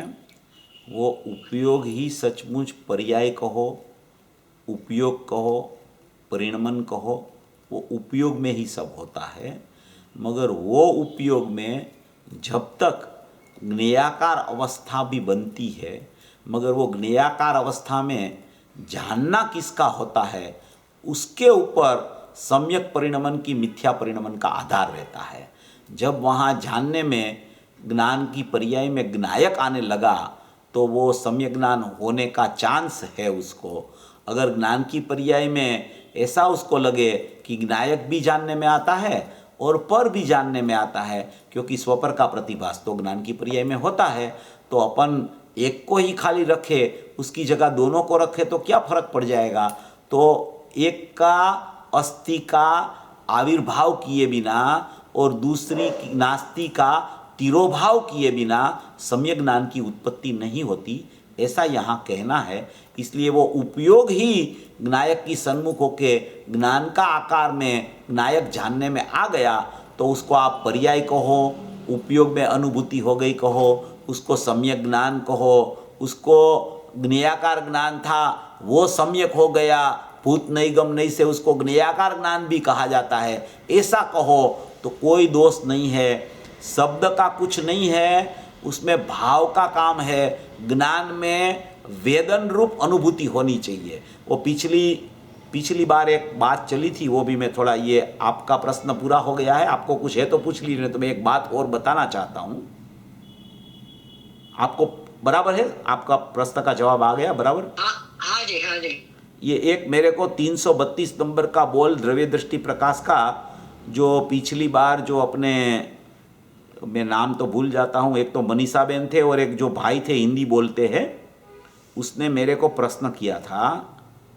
वो उपयोग ही सचमुच पर्याय कहो, उपयोग कहो, परिणमन कहो, वो उपयोग में ही सब होता है। मगर वो उपयोग में जब तक ज्ञेयाकार अवस्था भी बनती है, मगर वो ज्ञेयाकार अवस्था में जानना किसका होता है उसके ऊपर सम्यक परिणमन की मिथ्या परिणमन का आधार रहता है। जब वहाँ जानने में ज्ञान की पर्याय में ज्ञायक आने लगा तो वो सम्यक ज्ञान होने का चांस है उसको। अगर ज्ञान की पर्याय में ऐसा उसको लगे कि ज्ञायक भी जानने में आता है और पर भी जानने में आता है, क्योंकि स्वपर का प्रतिभास तो ज्ञान की पर्याय में होता है, तो अपन एक को ही खाली रखे, उसकी जगह दोनों को रखे तो क्या फर्क पड़ जाएगा। तो एक का अस्थि का आविर्भाव किए बिना और दूसरी नास्ति का तिरोभाव किए बिना सम्यक ज्ञान की उत्पत्ति नहीं होती, ऐसा यहाँ कहना है। इसलिए वो उपयोग ही ज्ञायक की सन्मुख होके ज्ञान का आकार में ज्ञायक जानने में आ गया तो उसको आप पर्याय कहो, उपयोग में अनुभूति हो गई कहो, उसको सम्यक ज्ञान कहो, उसको ज्ञेयाकार ज्ञान था वो सम्यक हो गया, भूत नैगम नहीं से उसको ज्ञेयाकार ज्ञान भी कहा जाता है, ऐसा कहो तो कोई दोष नहीं है। शब्द का कुछ नहीं है, उसमें भाव का काम है। ज्ञान में वेदन रूप अनुभूति होनी चाहिए। वो पिछली बार एक बात चली थी, वो भी मैं थोड़ा, ये आपका प्रश्न पूरा हो गया है, आपको कुछ है तो पूछ लीजिए, तो मैं एक बात और बताना चाहता हूँ। आपको बराबर है, आपका प्रश्न का जवाब आ गया बराबर? हाँ जी, हाँ जी। ये एक मेरे को 332 नंबर का बोल द्रव्य दृष्टि प्रकाश का, जो पिछली बार जो अपने, मैं नाम तो भूल जाता हूँ, एक तो मनीषा बेन थे और एक जो भाई थे हिंदी बोलते हैं, उसने मेरे को प्रश्न किया था।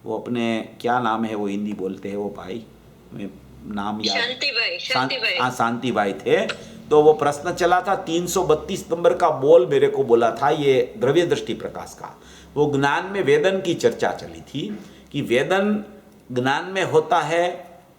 वो अपने क्या नाम है, वो हिंदी बोलते हैं वो भाई, मैं नाम याद, शांति शांति भाई थे। तो वो प्रश्न चला था 332 नंबर का बोल मेरे को बोला था, ये द्रव्य दृष्टि प्रकाश का। वो ज्ञान में वेदन की चर्चा चली थी कि वेदन ज्ञान में होता है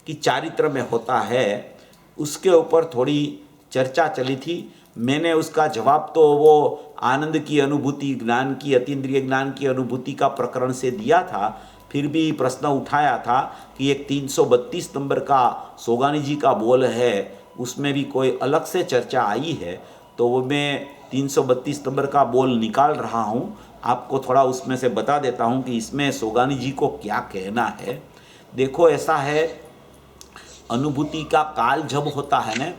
कि चारित्र में होता है, उसके ऊपर थोड़ी चर्चा चली थी। मैंने उसका जवाब तो वो आनंद की अनुभूति, ज्ञान की, अतीन्द्रिय ज्ञान की अनुभूति का प्रकरण से दिया था। फिर भी प्रश्न उठाया था कि एक 332 नंबर का सोगानी जी का बोल है, उसमें भी कोई अलग से चर्चा आई है। तो वो मैं 332 नंबर का बोल निकाल रहा हूँ, आपको थोड़ा उसमें से बता देता हूँ कि इसमें सोगानी जी को क्या कहना है। देखो ऐसा है, अनुभूति का काल जब होता है ना,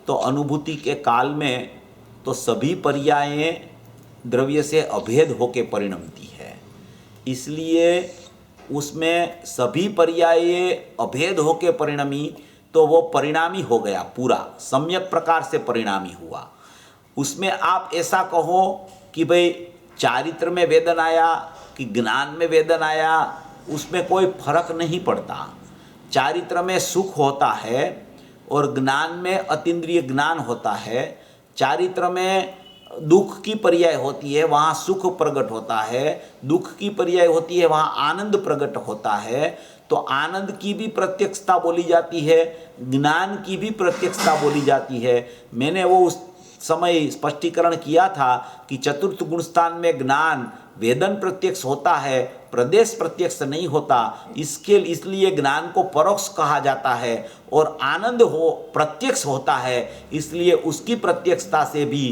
तो अनुभूति के काल में तो सभी पर्यायें द्रव्य से अभेद होके परिणमती है, इसलिए उसमें सभी पर्यायें अभेद होके परिणमी, तो वो परिणामी हो गया, पूरा सम्यक प्रकार से परिणामी हुआ। उसमें आप ऐसा कहो कि भाई चारित्र में वेदन आया कि ज्ञान में वेदन आया, उसमें कोई फर्क नहीं पड़ता। चारित्र में सुख होता है और ज्ञान में अतीन्द्रिय ज्ञान होता है। चारित्र में दुख की पर्याय होती है, वहाँ सुख प्रकट होता है। दुख की पर्याय होती है, वहाँ आनंद प्रकट होता है। तो आनंद की भी प्रत्यक्षता बोली जाती है, ज्ञान की भी प्रत्यक्षता बोली जाती है। मैंने वो उस समय स्पष्टीकरण किया था कि चतुर्थ गुणस्थान में ज्ञान वेदन प्रत्यक्ष होता है, प्रदेश प्रत्यक्ष नहीं होता। इसलिए ज्ञान को परोक्ष कहा जाता है, और आनंद हो प्रत्यक्ष होता है, इसलिए उसकी प्रत्यक्षता से भी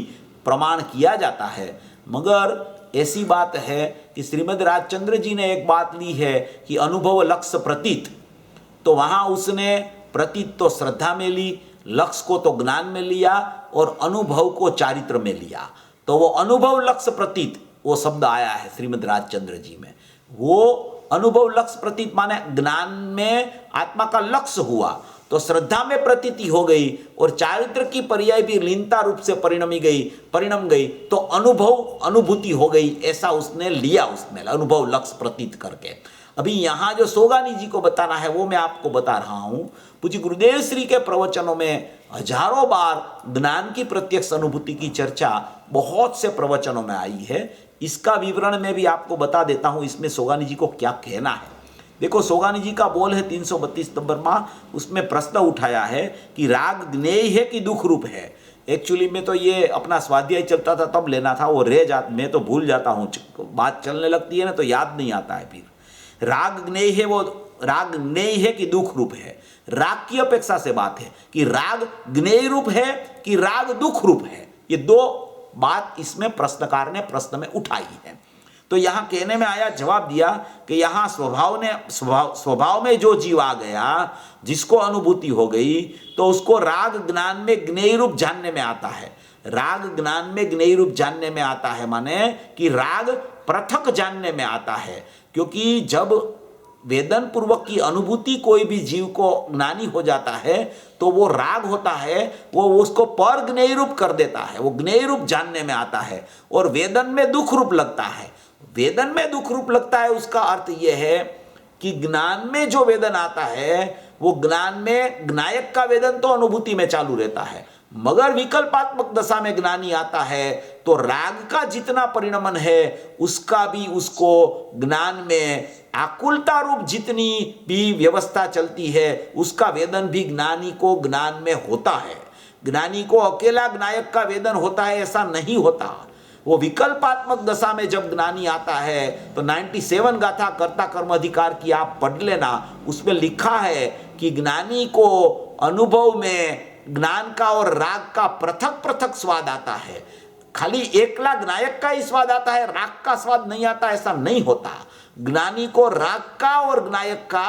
प्रमाण किया जाता है। मगर ऐसी बात है कि श्रीमद् राजचंद्र जी ने एक बात ली है कि अनुभव लक्ष्य प्रतीत, तो वहाँ उसने प्रतीत तो श्रद्धा में ली, लक्ष्य को तो ज्ञान में लिया, और अनुभव को चारित्र में लिया। तो वो अनुभव लक्ष्य प्रतीत वो शब्द आया है श्रीमद् राजचंद्र जी में। वो अनुभव लक्ष्य प्रतीत माने ज्ञान में आत्मा का लक्ष्य हुआ, तो श्रद्धा में प्रतीति हो गई, और चारित्र की पर्याय भी लीनता रूप से परिणम गई, तो अनुभूति हो गई, ऐसा उसने लिया, उसमें अनुभव लक्ष्य प्रतीत करके। अभी यहाँ जो सोगानी जी को बताना है वो मैं आपको बता रहा हूँ। पूज्य गुरुदेव श्री के प्रवचनों में हजारों बार ज्ञान की प्रत्यक्ष अनुभूति की चर्चा बहुत से प्रवचनों में आई है। इसका विवरण मैं भी आपको बता देता हूँ, इसमें सोगानी जी को क्या कहना है। देखो, सोगानी जी का बोल है 332 नंबर में, उसमें प्रश्न उठाया है कि राग ज्ञेय है कि दुख रूप है। एक्चुअली में तो ये अपना स्वाध्याय चलता था तब लेना था, वो रह जाता, मैं तो भूल जाता हूँ, बात चलने लगती है ना तो याद नहीं आता है। फिर राग ज्ञेय है, वो राग ज्ञेय है कि दुख रूप है। राग की अपेक्षा से बात है कि राग ज्ञेय रूप है कि राग दुख रूप है। ये दो बात इसमें प्रश्नकार ने प्रश्न में उठाई है। तो यहाँ कहने में आया, जवाब दिया कि यहाँ स्वभाव में जो जीव आ गया, जिसको अनुभूति हो गई, तो उसको राग ज्ञान में ज्ञेय रूप जानने में आता है। राग ज्ञान में ज्ञेय रूप जानने में आता है माने कि राग पृथक जानने में आता है। क्योंकि जब वेदन पूर्वक की अनुभूति कोई भी जीव को ज्ञानी हो जाता है, तो वो राग होता है, वो उसको पर ज्ञेय रूप कर देता है, वो ज्ञेय रूप जानने में आता है। और वेदन में दुख रूप लगता है। वेदन में दुख रूप लगता है, उसका अर्थ यह है कि ज्ञान में जो वेदन आता है, वो ज्ञान में ज्ञायक का वेदन तो अनुभूति में चालू रहता है, मगर विकल्पात्मक दशा में ज्ञानी आता है तो राग का जितना परिणमन है उसका भी उसको ज्ञान में आकुलता रूप जितनी भी व्यवस्था चलती है उसका वेदन भी ज्ञानी को ज्ञान में होता है। ज्ञानी को अकेला ज्ञायक का वेदन होता है ऐसा नहीं होता। वो विकल्पात्मक दशा में जब ज्ञानी आता है तो 97 गाथा कर्ता कर्म अधिकार की आप पढ़ लेना, उसमें लिखा है कि ज्ञानी को अनुभव में ज्ञान का और राग का पृथक पृथक स्वाद आता है। खाली एकला ज्ञायक का ही स्वाद आता है, राग का स्वाद नहीं आता, ऐसा नहीं होता। ज्ञानी को राग का और ज्ञायक का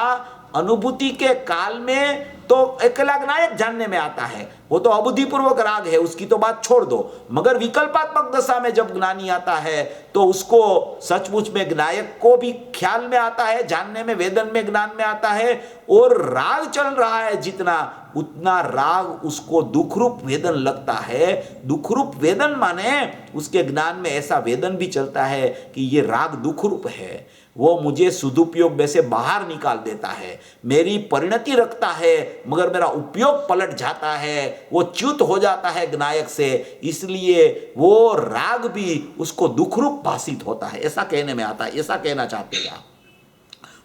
अनुभूति के काल में तो अकेला ज्ञायक जानने में आता है, वो तो अबुद्धिपूर्वक राग है, उसकी तो बात छोड़ दो। मगर विकल्पात्मक दशा में जब ज्ञानी आता है तो उसको सचमुच में ज्ञायक को भी ख्याल में आता है, जानने में, वेदन में, ज्ञान में आता है, और राग चल रहा है जितना, उतना राग उसको दुखरूप वेदन लगता है। दुखरूप वेदन माने उसके ज्ञान में ऐसा वेदन भी चलता है कि ये राग दुखरूप है, वो मुझे सदुपयोग में से बाहर निकाल देता है, मेरी परिणति रखता है मगर मेरा उपयोग पलट जाता है, वो च्युत हो जाता है ज्ञायक से, इसलिए वो राग भी उसको दुखरूप भाषित होता है, ऐसा कहने में आता है, ऐसा कहना चाहते हैं आप।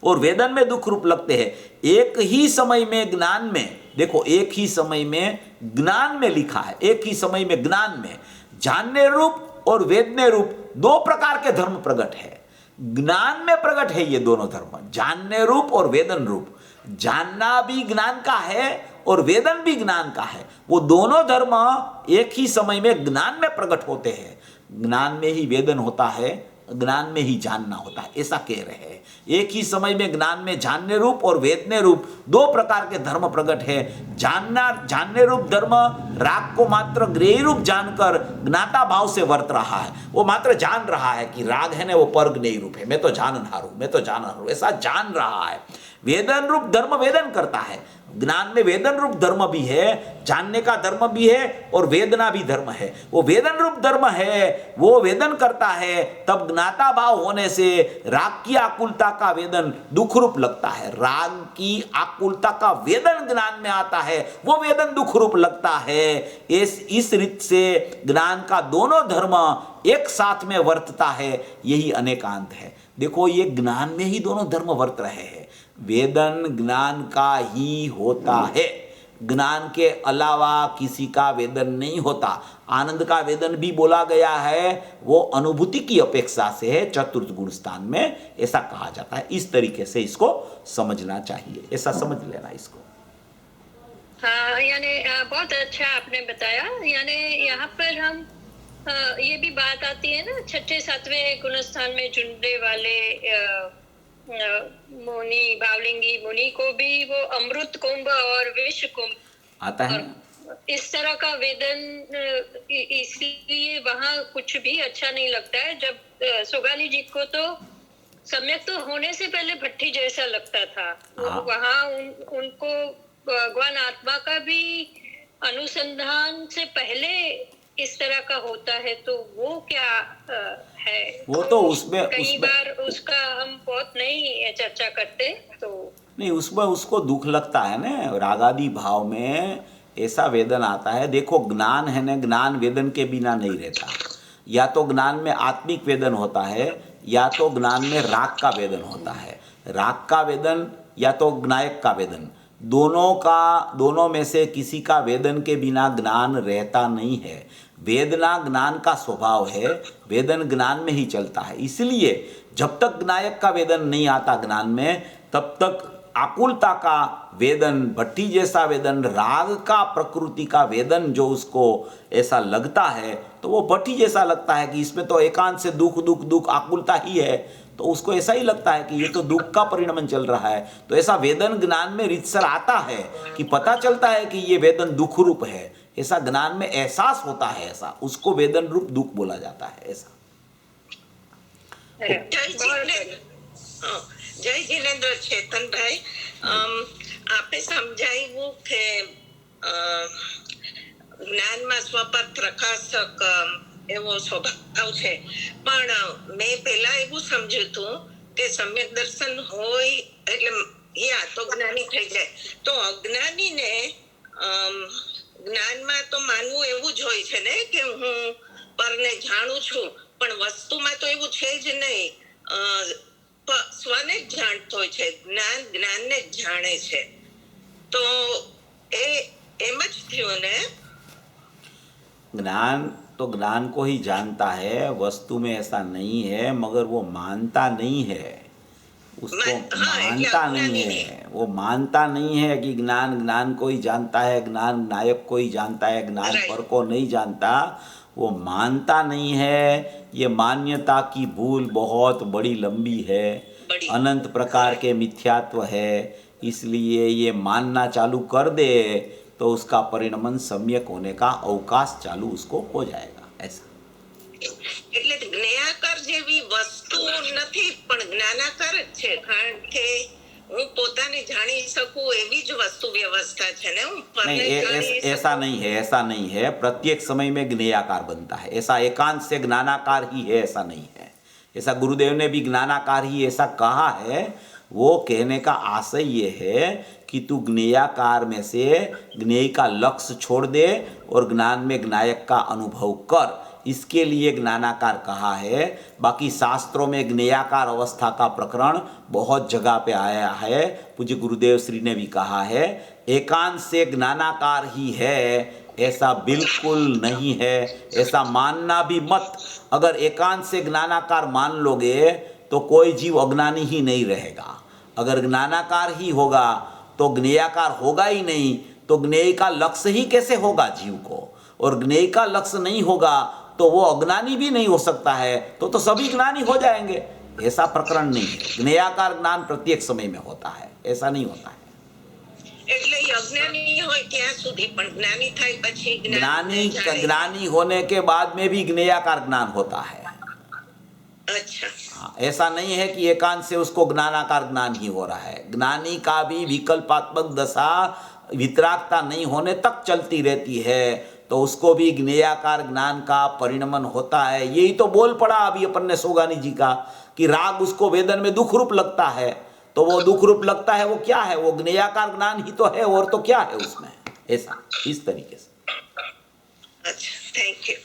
और वेदन में दुख रूप लगते हैं। एक ही समय में ज्ञान में, देखो एक ही समय में ज्ञान में लिखा है, एक ही समय में ज्ञान में जानने रूप और वेदने रूप दो प्रकार के धर्म प्रकट है। ज्ञान में प्रकट है ये दोनों धर्म, जानने रूप और वेदन रूप। जानना भी ज्ञान का है और वेदन भी ज्ञान का है। वो दोनों धर्म एक ही समय में ज्ञान में प्रकट होते हैं। ज्ञान में ही वेदन होता है, ज्ञान में ही जानना होता है, ऐसा कह रहे हैं। एक ही समय में ज्ञान में जानने रूप और वेदने रूप दो प्रकार के धर्म प्रकट है। जानने रूप धर्म राग को मात्र ग्रेही रूप जानकर ज्ञाता भाव से वर्त रहा है, वो मात्र जान रहा है कि राग है ना वो पर ग्नेही रूप है, मैं तो जाननहार हूं, मैं तो जाननहार हूं, ऐसा जान रहा है। वेदन रूप धर्म वेदन करता है। ज्ञान में वेदन रूप धर्म भी है, जानने का धर्म भी है और वेदना भी धर्म है। वो वेदन रूप धर्म है, वो वेदन करता है, तब ज्ञाता भाव होने से राग की आकुलता का वेदन दुख रूप लगता है। राग की आकुलता का वेदन ज्ञान में आता है, वो वेदन दुख रूप लगता है। इस रीत से ज्ञान का दोनों धर्म एक साथ में वर्तता है, यही अनेकांत है। देखो ये ज्ञान में ही दोनों धर्म वर्त रहे हैं। वेदन ज्ञान का ही होता है, ज्ञान के अलावा किसी का वेदन नहीं होता। आनंद का वेदन भी बोला गया है, वो अनुभूति की अपेक्षा से है, चतुर्थ गुण स्थान में ऐसा कहा जाता है। इस तरीके से इसको समझना चाहिए, ऐसा समझ लेना इसको। हाँ, यानी बहुत अच्छा आपने बताया। यानी यहाँ पर हम ये भी बात आती है ना, छठे सातवें गुणस्थान में जुड़ने वाले मुनि, भावलिंगी मुनि को भी वो अमृत कुंभ और विष कुंभ आता है, इस तरह का वेदन, इसलिए वहाँ कुछ भी अच्छा नहीं लगता है। जब सुगाली जी को तो सम्यक तो होने से पहले भट्टी जैसा लगता था, वहाँ उनको भगवान आत्मा का भी अनुसंधान से पहले इस तरह का होता है, तो वो क्या है? वो तो उसमें कई बार उसका हम बहुत नहीं चर्चा करते, तो नहीं उसमें उसको दुख लगता है ना। रागादि भाव में ऐसा वेदन आता है। देखो ज्ञान है ना, ज्ञान वेदन के बिना नहीं रहता। या तो ज्ञान में आत्मिक वेदन होता है, या तो ज्ञान में राग का वेदन होता है। राग का वेदन या तो ज्ञायक का वेदन, दोनों में से किसी का वेदन के बिना ज्ञान रहता नहीं है। वेदना ज्ञान का स्वभाव है, वेदन ज्ञान में ही चलता है। इसलिए जब तक ज्ञायक का वेदन नहीं आता ज्ञान में, तब तक आकुलता का वेदन, भट्टी जैसा वेदन, राग का प्रकृति का वेदन जो उसको ऐसा लगता है, तो वो भट्टी जैसा लगता है कि इसमें तो एकांत से दुख दुख दुख आकुलता ही है, तो उसको ऐसा ही लगता है कि ये तो दुख का परिणमन चल रहा है। तो ऐसा वेदन ज्ञान में रितसर आता है कि पता चलता है कि ये वेदन दुख रूप है, ऐसा ज्ञान में एहसास होता है, ऐसा उसको वेदन रूप दुख बोला जाता है। ऐसा જય જીનેન્દ્ર ચેતનભાઈ, આપે સમજાવ્યું કે જ્ઞાનમાં સ્વપદ પ્રકાશક એવો સ્વભાવ છે, પણ મેં પહેલા એવું સમજ્યું હતું કે સમ્યક દર્શન હોય એટલે યા તો જ્ઞાની થઈ જાય, તો અજ્ઞાનીને જ્ઞાનમાં તો માનવું એવું જ હોય છે ને કે હું પરને જાણું છું, પણ વસ્તુમાં તો એવું છે જ નહીં, સ્વને જ જાણતો હોય છે, જ્ઞાન જ્ઞાનને જ જાણે છે, તો એમ જ થયું ને। ज्ञान तो ज्ञान को ही जानता है, वस्तु में ऐसा नहीं है, मगर वो मानता नहीं है, उसको मानता नहीं है। वो मानता नहीं है कि ज्ञान ज्ञान को ही जानता है, ज्ञान नायक को ही जानता है, ज्ञान पर को नहीं जानता, वो मानता नहीं है। ये मान्यता की भूल बहुत बड़ी लंबी है, अनंत प्रकार के मिथ्यात्व है। इसलिए ये मानना चालू कर दे तो उसका परिणमन सम्यक होने का अवकाश चालू उसको हो जाएगा। ऐसा એટલે જ્ઞેયાકાર જેવી વસ્તુ નથી પણ જ્ઞાનાકાર જ છે, કારણ કે હું પોતાને જાણી શકું એવી જ વસ્તુ વ્યવસ્થા છે ને, હું પરને જાણી ऐसा नहीं है, ऐसा नहीं है। प्रत्येक समय में ज्ञेयाकार बनता है, ऐसा एकांत से ज्ञानाकार ही है, ऐसा नहीं है। ऐसा गुरुदेव ने भी ज्ञानाकार ही ऐसा कहा है। वो कहने का आशय ये है कि तू ज्ञेयाकार में से ज्ञेय का लक्ष्य छोड़ दे और ज्ञान में ज्ञायक का अनुभव कर, इसके लिए ज्ञानाकार कहा है। बाकी शास्त्रों में ज्ञेयाकार अवस्था का प्रकरण बहुत जगह पे आया है। पूज्य गुरुदेव श्री ने भी कहा है एकांत से ज्ञानाकार ही है, ऐसा बिल्कुल नहीं है, ऐसा मानना भी मत। अगर एकांत से ज्ञानाकार मान लोगे तो कोई जीव अज्ञानी ही नहीं रहेगा। अगर ज्ञानाकार ही होगा तो ज्ञेयाकार होगा ही नहीं, तो ज्ञेय का लक्ष्य ही कैसे होगा जीव को, और ज्ञेय का लक्ष्य नहीं होगा तो वो अज्ञानी भी नहीं हो सकता है, तो सभी ज्ञानी हो जाएंगे। ऐसा प्रकरण नहीं है। ज्ञेयाकार ज्ञान प्रत्येक समय में होता है, ऐसा नहीं होता है। એટલે અજ્ઞાની હોય ત્યાં સુધી પણ જ્ઞાની થાય પછી ज्ञानी होने के बाद में भी ज्ञेयाकार ज्ञान होता है। अच्छा, हाँ, ऐसा नहीं है कि एकांत से उसको ज्ञानाकार ज्ञान ही हो रहा है। ज्ञानी का भी विकल्पात्मक दशा वितरागता नहीं होने तक चलती रहती है, तो उसको भी ज्ञेयाकार ज्ञान का परिणमन होता है। यही तो बोल पड़ा अभी अपन ने सोगानी जी का कि राग उसको वेदन में दुख रूप लगता है, तो वो दुख रूप लगता है वो क्या है, वो ज्ञेयाकार ज्ञान ही तो है, और तो क्या है उसमें। ऐसा इस तरीके से। अच्छा, थैंक यू।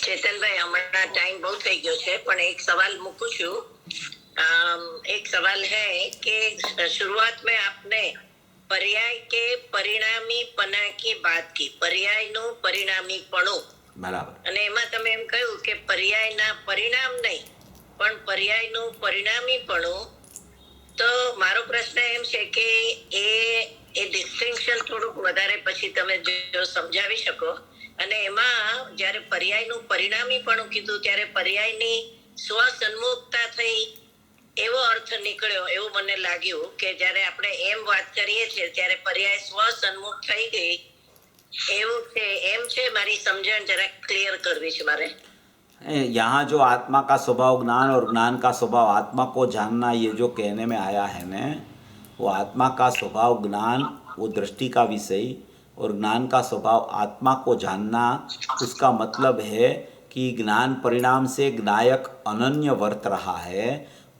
ચેતનભાઈ, હમણાં ટાઈમ બહુ થઈ ગયો છે, પણ એક સવાલ મૂકું છું। એક સવાલ है कि शुरुआत में आपने पर्याय के परिणामीपना की बात की, पर्यायનું પરિણામીપણું બરાબર, અને એમાં તમે એમ કહ્યું કે પર્યાયના પરિણામ નહીં પણ પર્યાયનું પરિણામીપણું। તો મારો પ્રશ્ન એમ છે કે એ ડિસ્ટિંક્શન થોડુંક વધારે પછી તમે જો સમજાવી શકો। અને એમાં જ્યારે પર્યાયનું પરિણામીપણું કીધું ત્યારે પર્યાયની સ્વસન્મુખતા થઈ એવો અર્થ નીકળ્યો એવું મને લાગ્યું કે જ્યારે આપણે એમ વાત કરીએ છીએ ત્યારે પર્યાય સ્વસન્મુખ થઈ ગઈ એવું છે, એમ છે। મારી સમજણ જરા ક્લિયર કરવી છે મારે। यहाँ जो आत्मा का स्वभाव ज्ञान और ज्ञान का स्वभाव आत्मा को जानना, ये जो कहने में आया है न, वो आत्मा का स्वभाव ज्ञान वो दृष्टि का विषय, और ज्ञान का स्वभाव आत्मा को जानना, उसका मतलब है कि ज्ञान परिणाम से ज्ञायक अनन्य वर्त रहा है,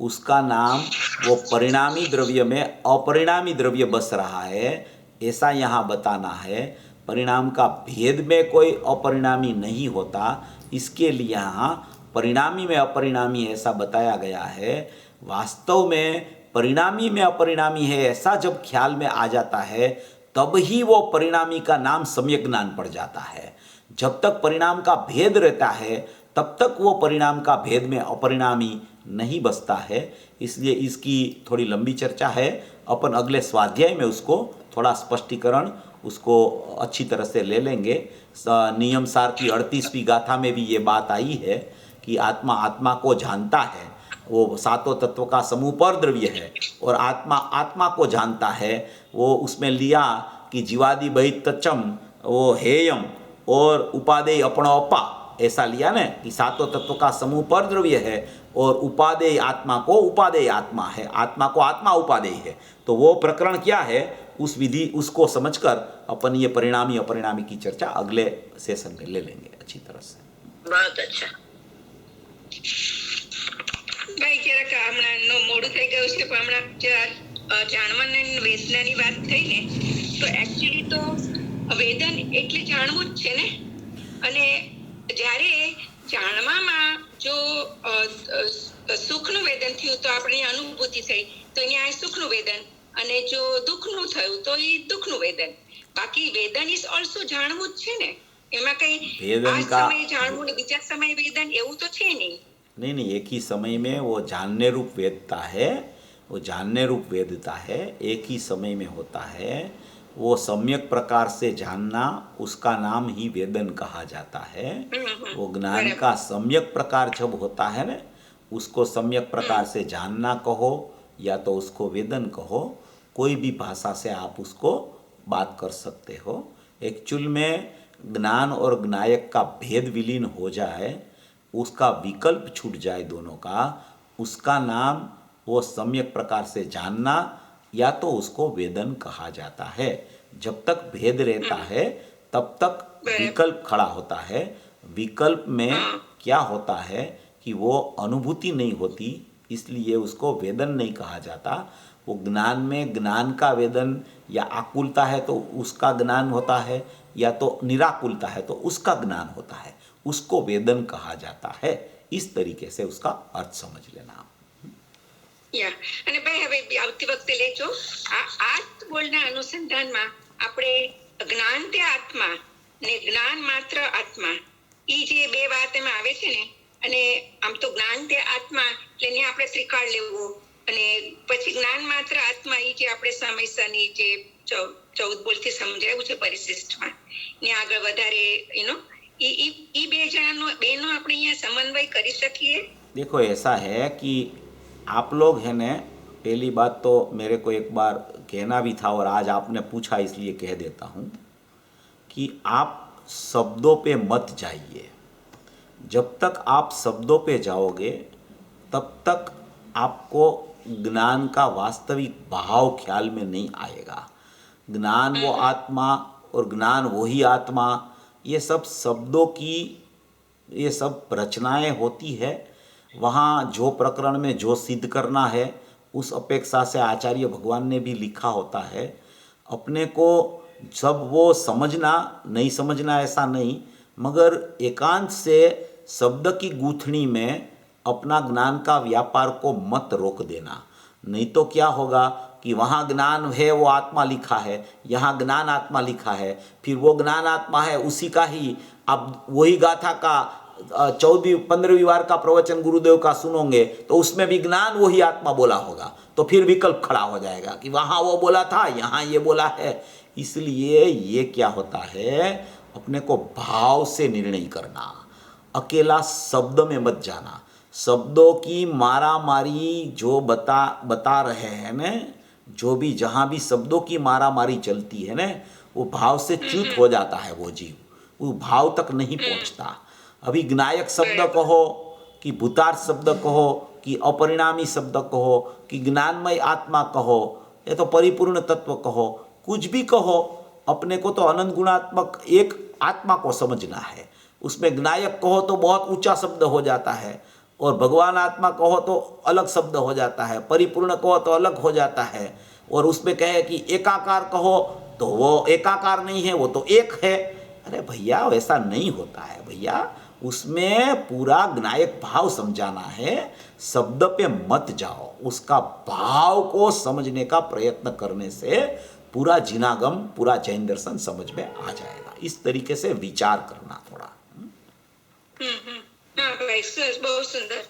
उसका नाम वो परिणामी द्रव्य में अपरिणामी द्रव्य बस रहा है, ऐसा यहाँ बताना है। परिणाम का भेद में कोई अपरिणामी नहीं होता, इसके लिए यहाँ परिणामी में अपरिणामी ऐसा बताया गया है। वास्तव में परिणामी में अपरिणामी है ऐसा जब ख्याल में आ जाता है तब ही वो परिणामी का नाम सम्यक ज्ञान पड़ जाता है। जब तक परिणाम का भेद रहता है तब तक वो परिणाम का भेद में अपरिणामी नहीं बसता है। इसलिए इसकी थोड़ी लंबी चर्चा है, अपन अगले स्वाध्याय में उसको थोड़ा स्पष्टीकरण उसको अच्छी तरह से ले लेंगे। नियम सार की 38वीं गाथा में भी ये बात आई है कि आत्मा आत्मा को जानता है, वो सातों तत्व का समूह पर द्रव्य है, और आत्मा आत्मा को जानता है। वो उसमें लिया कि जीवादि बहितचम वो हेयम और उपादेय अपणोपा, ऐसा लिया न कि सातों तत्व का समूह पर द्रव्य है और उपादेय आत्मा को उपादेय आत्मा है, आत्मा को आत्मा उपादेय है। तो वो प्रकरण क्या है उस विधि उसको समझकर अपन ये परिणामी अपरिणामी की चर्चा अगले सेशन में ले लेंगे अच्छी तरह से। बहुत अच्छा। ભાઈ જરાક હમણાં મોડું થઈ ગયું છે, પણ હમણાં જાણવાના વેદનાની વાત થઈ ને, તો એકચ્યુઅલી તો વેદન એટલે જાણવું જ છે ને। અને જ્યારે જાણવામાં જો સુખનું વેદન થયું તો આપણી અનુભૂતિ થઈ, તો અહીંયા સુખનું વેદન, અને જો દુઃખનું થયું તો એ દુઃખનું વેદન। બાકી વેદન ઇઝ ઓલ્સો જાણવું જ છે ને, એમાં કઈ આ સમયે જાણવું ને બીજા સમયે વેદન એવું તો છે નહીં। नहीं, एक ही समय में वो जानने रूप वेदता है, वो जानने रूप वेदता है, एक ही समय में होता है। वो सम्यक प्रकार से जानना, उसका नाम ही वेदन कहा जाता है। वो ज्ञान का सम्यक प्रकार जब होता है ना, उसको सम्यक प्रकार से जानना कहो या तो उसको वेदन कहो, कोई भी भाषा से आप उसको बात कर सकते हो। एक्चुअल में ज्ञान और ज्ञायक का भेद विलीन हो जाए, उसका विकल्प छूट जाए दोनों का, उसका नाम वो सम्यक प्रकार से जानना या तो उसको वेदन कहा जाता है। जब तक भेद रहता है तब तक विकल्प खड़ा होता है। विकल्प में क्या होता है कि वो अनुभूति नहीं होती, इसलिए उसको वेदन नहीं कहा जाता। वो ज्ञान में ज्ञान का वेदन या आकुलता है तो उसका ज्ञान होता है, या तो निराकुलता है तो उसका ज्ञान होता है, उसको वेदन कहा जाता है। इस तरीके से उसका अर्थ समझ लेना। અને ભાઈ હવે આવતી વખતે લેજો આ બોલના અનુસંધાનમાં આપણે જ્ઞાન તે આત્મા ને જ્ઞાન માત્ર આત્મા ઈ જે બે વાત એમાં આવે છે ને, અને આમ તો જ્ઞાન તે આત્મા એટલે ને આપણે ત્રિકાળ લેવું, અને પછી જ્ઞાન માત્ર આત્મા ઈ જે આપણે સમયસરની જે 14 બોલથી સમજાવ્યું છે પરિશિષ્ટમાં, ને આગળ વધારે ઈ બે જણાનો બેનો આપણે અહીંયા સમન્વય કરી શકીએ। देखो ऐसा है कि आप लोग है न, पहली बात तो मेरे को एक बार कहना भी था और आज आपने पूछा इसलिए कह देता हूँ कि आप शब्दों पे मत जाइए। जब तक आप शब्दों पे जाओगे तब तक आपको ज्ञान का वास्तविक भाव ख्याल में नहीं आएगा। ज्ञान वो आत्मा और ज्ञान वही आत्मा, ये सब शब्दों की ये सब रचनाएं होती है। वहाँ जो प्रकरण में जो सिद्ध करना है उस अपेक्षा से आचार्य भगवान ने भी लिखा होता है। अपने को सब वो समझना नहीं समझना ऐसा नहीं, मगर एकांत से शब्द की गूंथनी में अपना ज्ञान का व्यापार को मत रोक देना। नहीं तो क्या होगा कि वहाँ ज्ञान है वो आत्मा लिखा है, यहाँ ज्ञान आत्मा लिखा है, फिर वो ज्ञान आत्मा है उसी का ही अब वही गाथा का 14-15वीं बार का प्रवचन गुरुदेव का सुनोगे तो उसमें भी ज्ञान वही आत्मा बोला होगा, तो फिर विकल्प खड़ा हो जाएगा कि वहाँ वो बोला था यहाँ ये बोला है। इसलिए ये क्या होता है, अपने को भाव से निर्णय करना, अकेला शब्द में मत जाना। शब्दों की मारा मारी जो बता रहे हैं न, जो भी जहाँ भी शब्दों की मारा मारी चलती है न, वो भाव से च्युत हो जाता है वो जीव, वो भाव तक नहीं पहुँचता। अभी ज्ञायक शब्द कहो कि भूतार्थ शब्द कहो कि अपरिणामी शब्द कहो कि ज्ञानमय आत्मा कहो, ये तो परिपूर्ण तत्व कहो, कुछ भी कहो, अपने को तो अनंत गुणात्मक एक आत्मा को समझना है। उसमें ज्ञायक कहो तो बहुत ऊंचा शब्द हो जाता है, और भगवान आत्मा कहो तो अलग शब्द हो जाता है, परिपूर्ण कहो तो अलग हो जाता है, और उसमें कहे कि एकाकार कहो तो वो एकाकार नहीं है, वो तो एक है। अरे भैया वैसा नहीं होता है भैया, उसमें पूरा ज्ञायक भाव समझाना है। शब्द पे मत जाओ, उसका भाव को समझने का प्रयत्न करने से पूरा जिनागम पूरा जैन दर्शन समझ में आ जाएगा। इस तरीके से विचार करना थोड़ा। हाँ भाई बहुत सुंदर।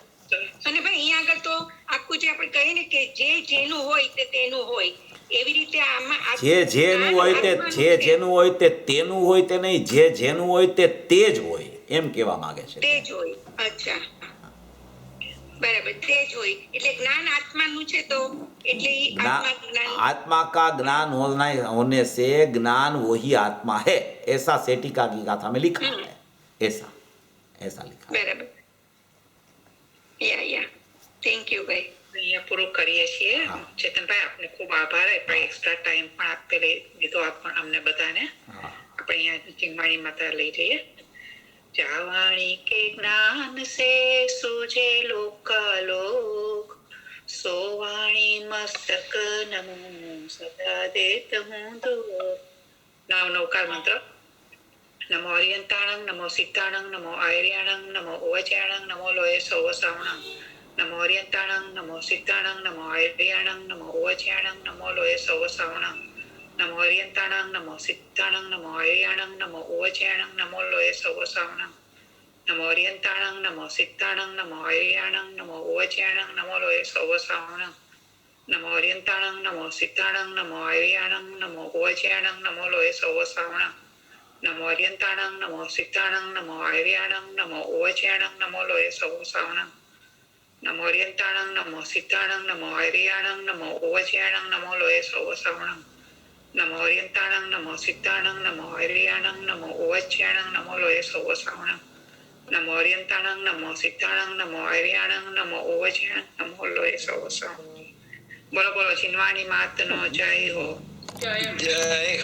અને ભાઈ અહીંયા આગળ તો આખું જે આપણે કહીએ ને કે જે જેનું હોય તે તેનું હોય, એવી રીતે આમાં જે જેનું હોય તે જે જેનું હોય તે તેનું હોય તે નહીં, જે જેનું હોય તે તેજ હોય એમ કહેવા માંગે છે। તેજ હોય, અચ્છા બરાબર, તેજ હોય એટલે જ્ઞાન આત્માનું છે, તો એટલે આત્મા જ્ઞાન आत्मा का ज्ञान होने से ज्ञान वही आत्मा है, ऐसा सेटिका की गाथा में लिखा है। ऐसा ऐसा लिखा है। બરાબર, યા થેન્ક યુ ભાઈ। અહીંયા પૂરું કરીએ છીએ। ચેતનભાઈ આપને ખૂબ આભાર, આપણે એક્સ્ટ્રા ટાઈમ પણ આપે દીધો અમને બધાને। આપણે અહીંયા ચિંગવાણી માતા લઈ જઈએ। जावाणी के ज्ञान से सूझे लोकालोक, सोवाणी मस्तक नमो सदा देत हूँ दूर। नाम नौकार मंत्र। नमो अरियंताणं नमो सिताणं नमो आयर्याणं नमो ओवच्याणं नमो लोये सवसावणं। नमो अरियंताणं नमो सिताणं नमो आयर्याणं नमो ओवच्याणं नमो लोये सवसावणं। नमो अरियंताणं नमो सिताणं नमो आयर्याणं नमो ओवच्याणं नमो लोये सवसावणं। नमो अरियंताणं नमो सिताणं नमो आयर्याणं नमो ओवच्याणं नमो लोये सवसावणं। नमो अरियंताणं नमो सिताणं नमो आयर्याणं नमो ओवच्याणं नमो लोये सवसावणं। नमो अरियंताणं नमो सिताणं नमो आयर्याणं नमो ओवच्याणं नमो लोये सवसावणं। नमो अरियंताणं नमो सिताणं नमो आयर्याणं नमो ओवच्याणं नमो लोये सवसावणं। નમો ઓરિયંતાણંગ નમો સિદ્ધાણંગ નમો હૈરિયાણંગ નમો ઓવચ્યાણંગ નમો લોય સવસાવણંગ નમો ઓરિયંતાણંગ નમો સિદ્ધાણંગ નમો હૈરિયાણંગ નમો ઓવચ્યાણંગ નમો લોય સવસાવણંગ. બોલો બોલો ચિન્વાની માતનો જય હો. જય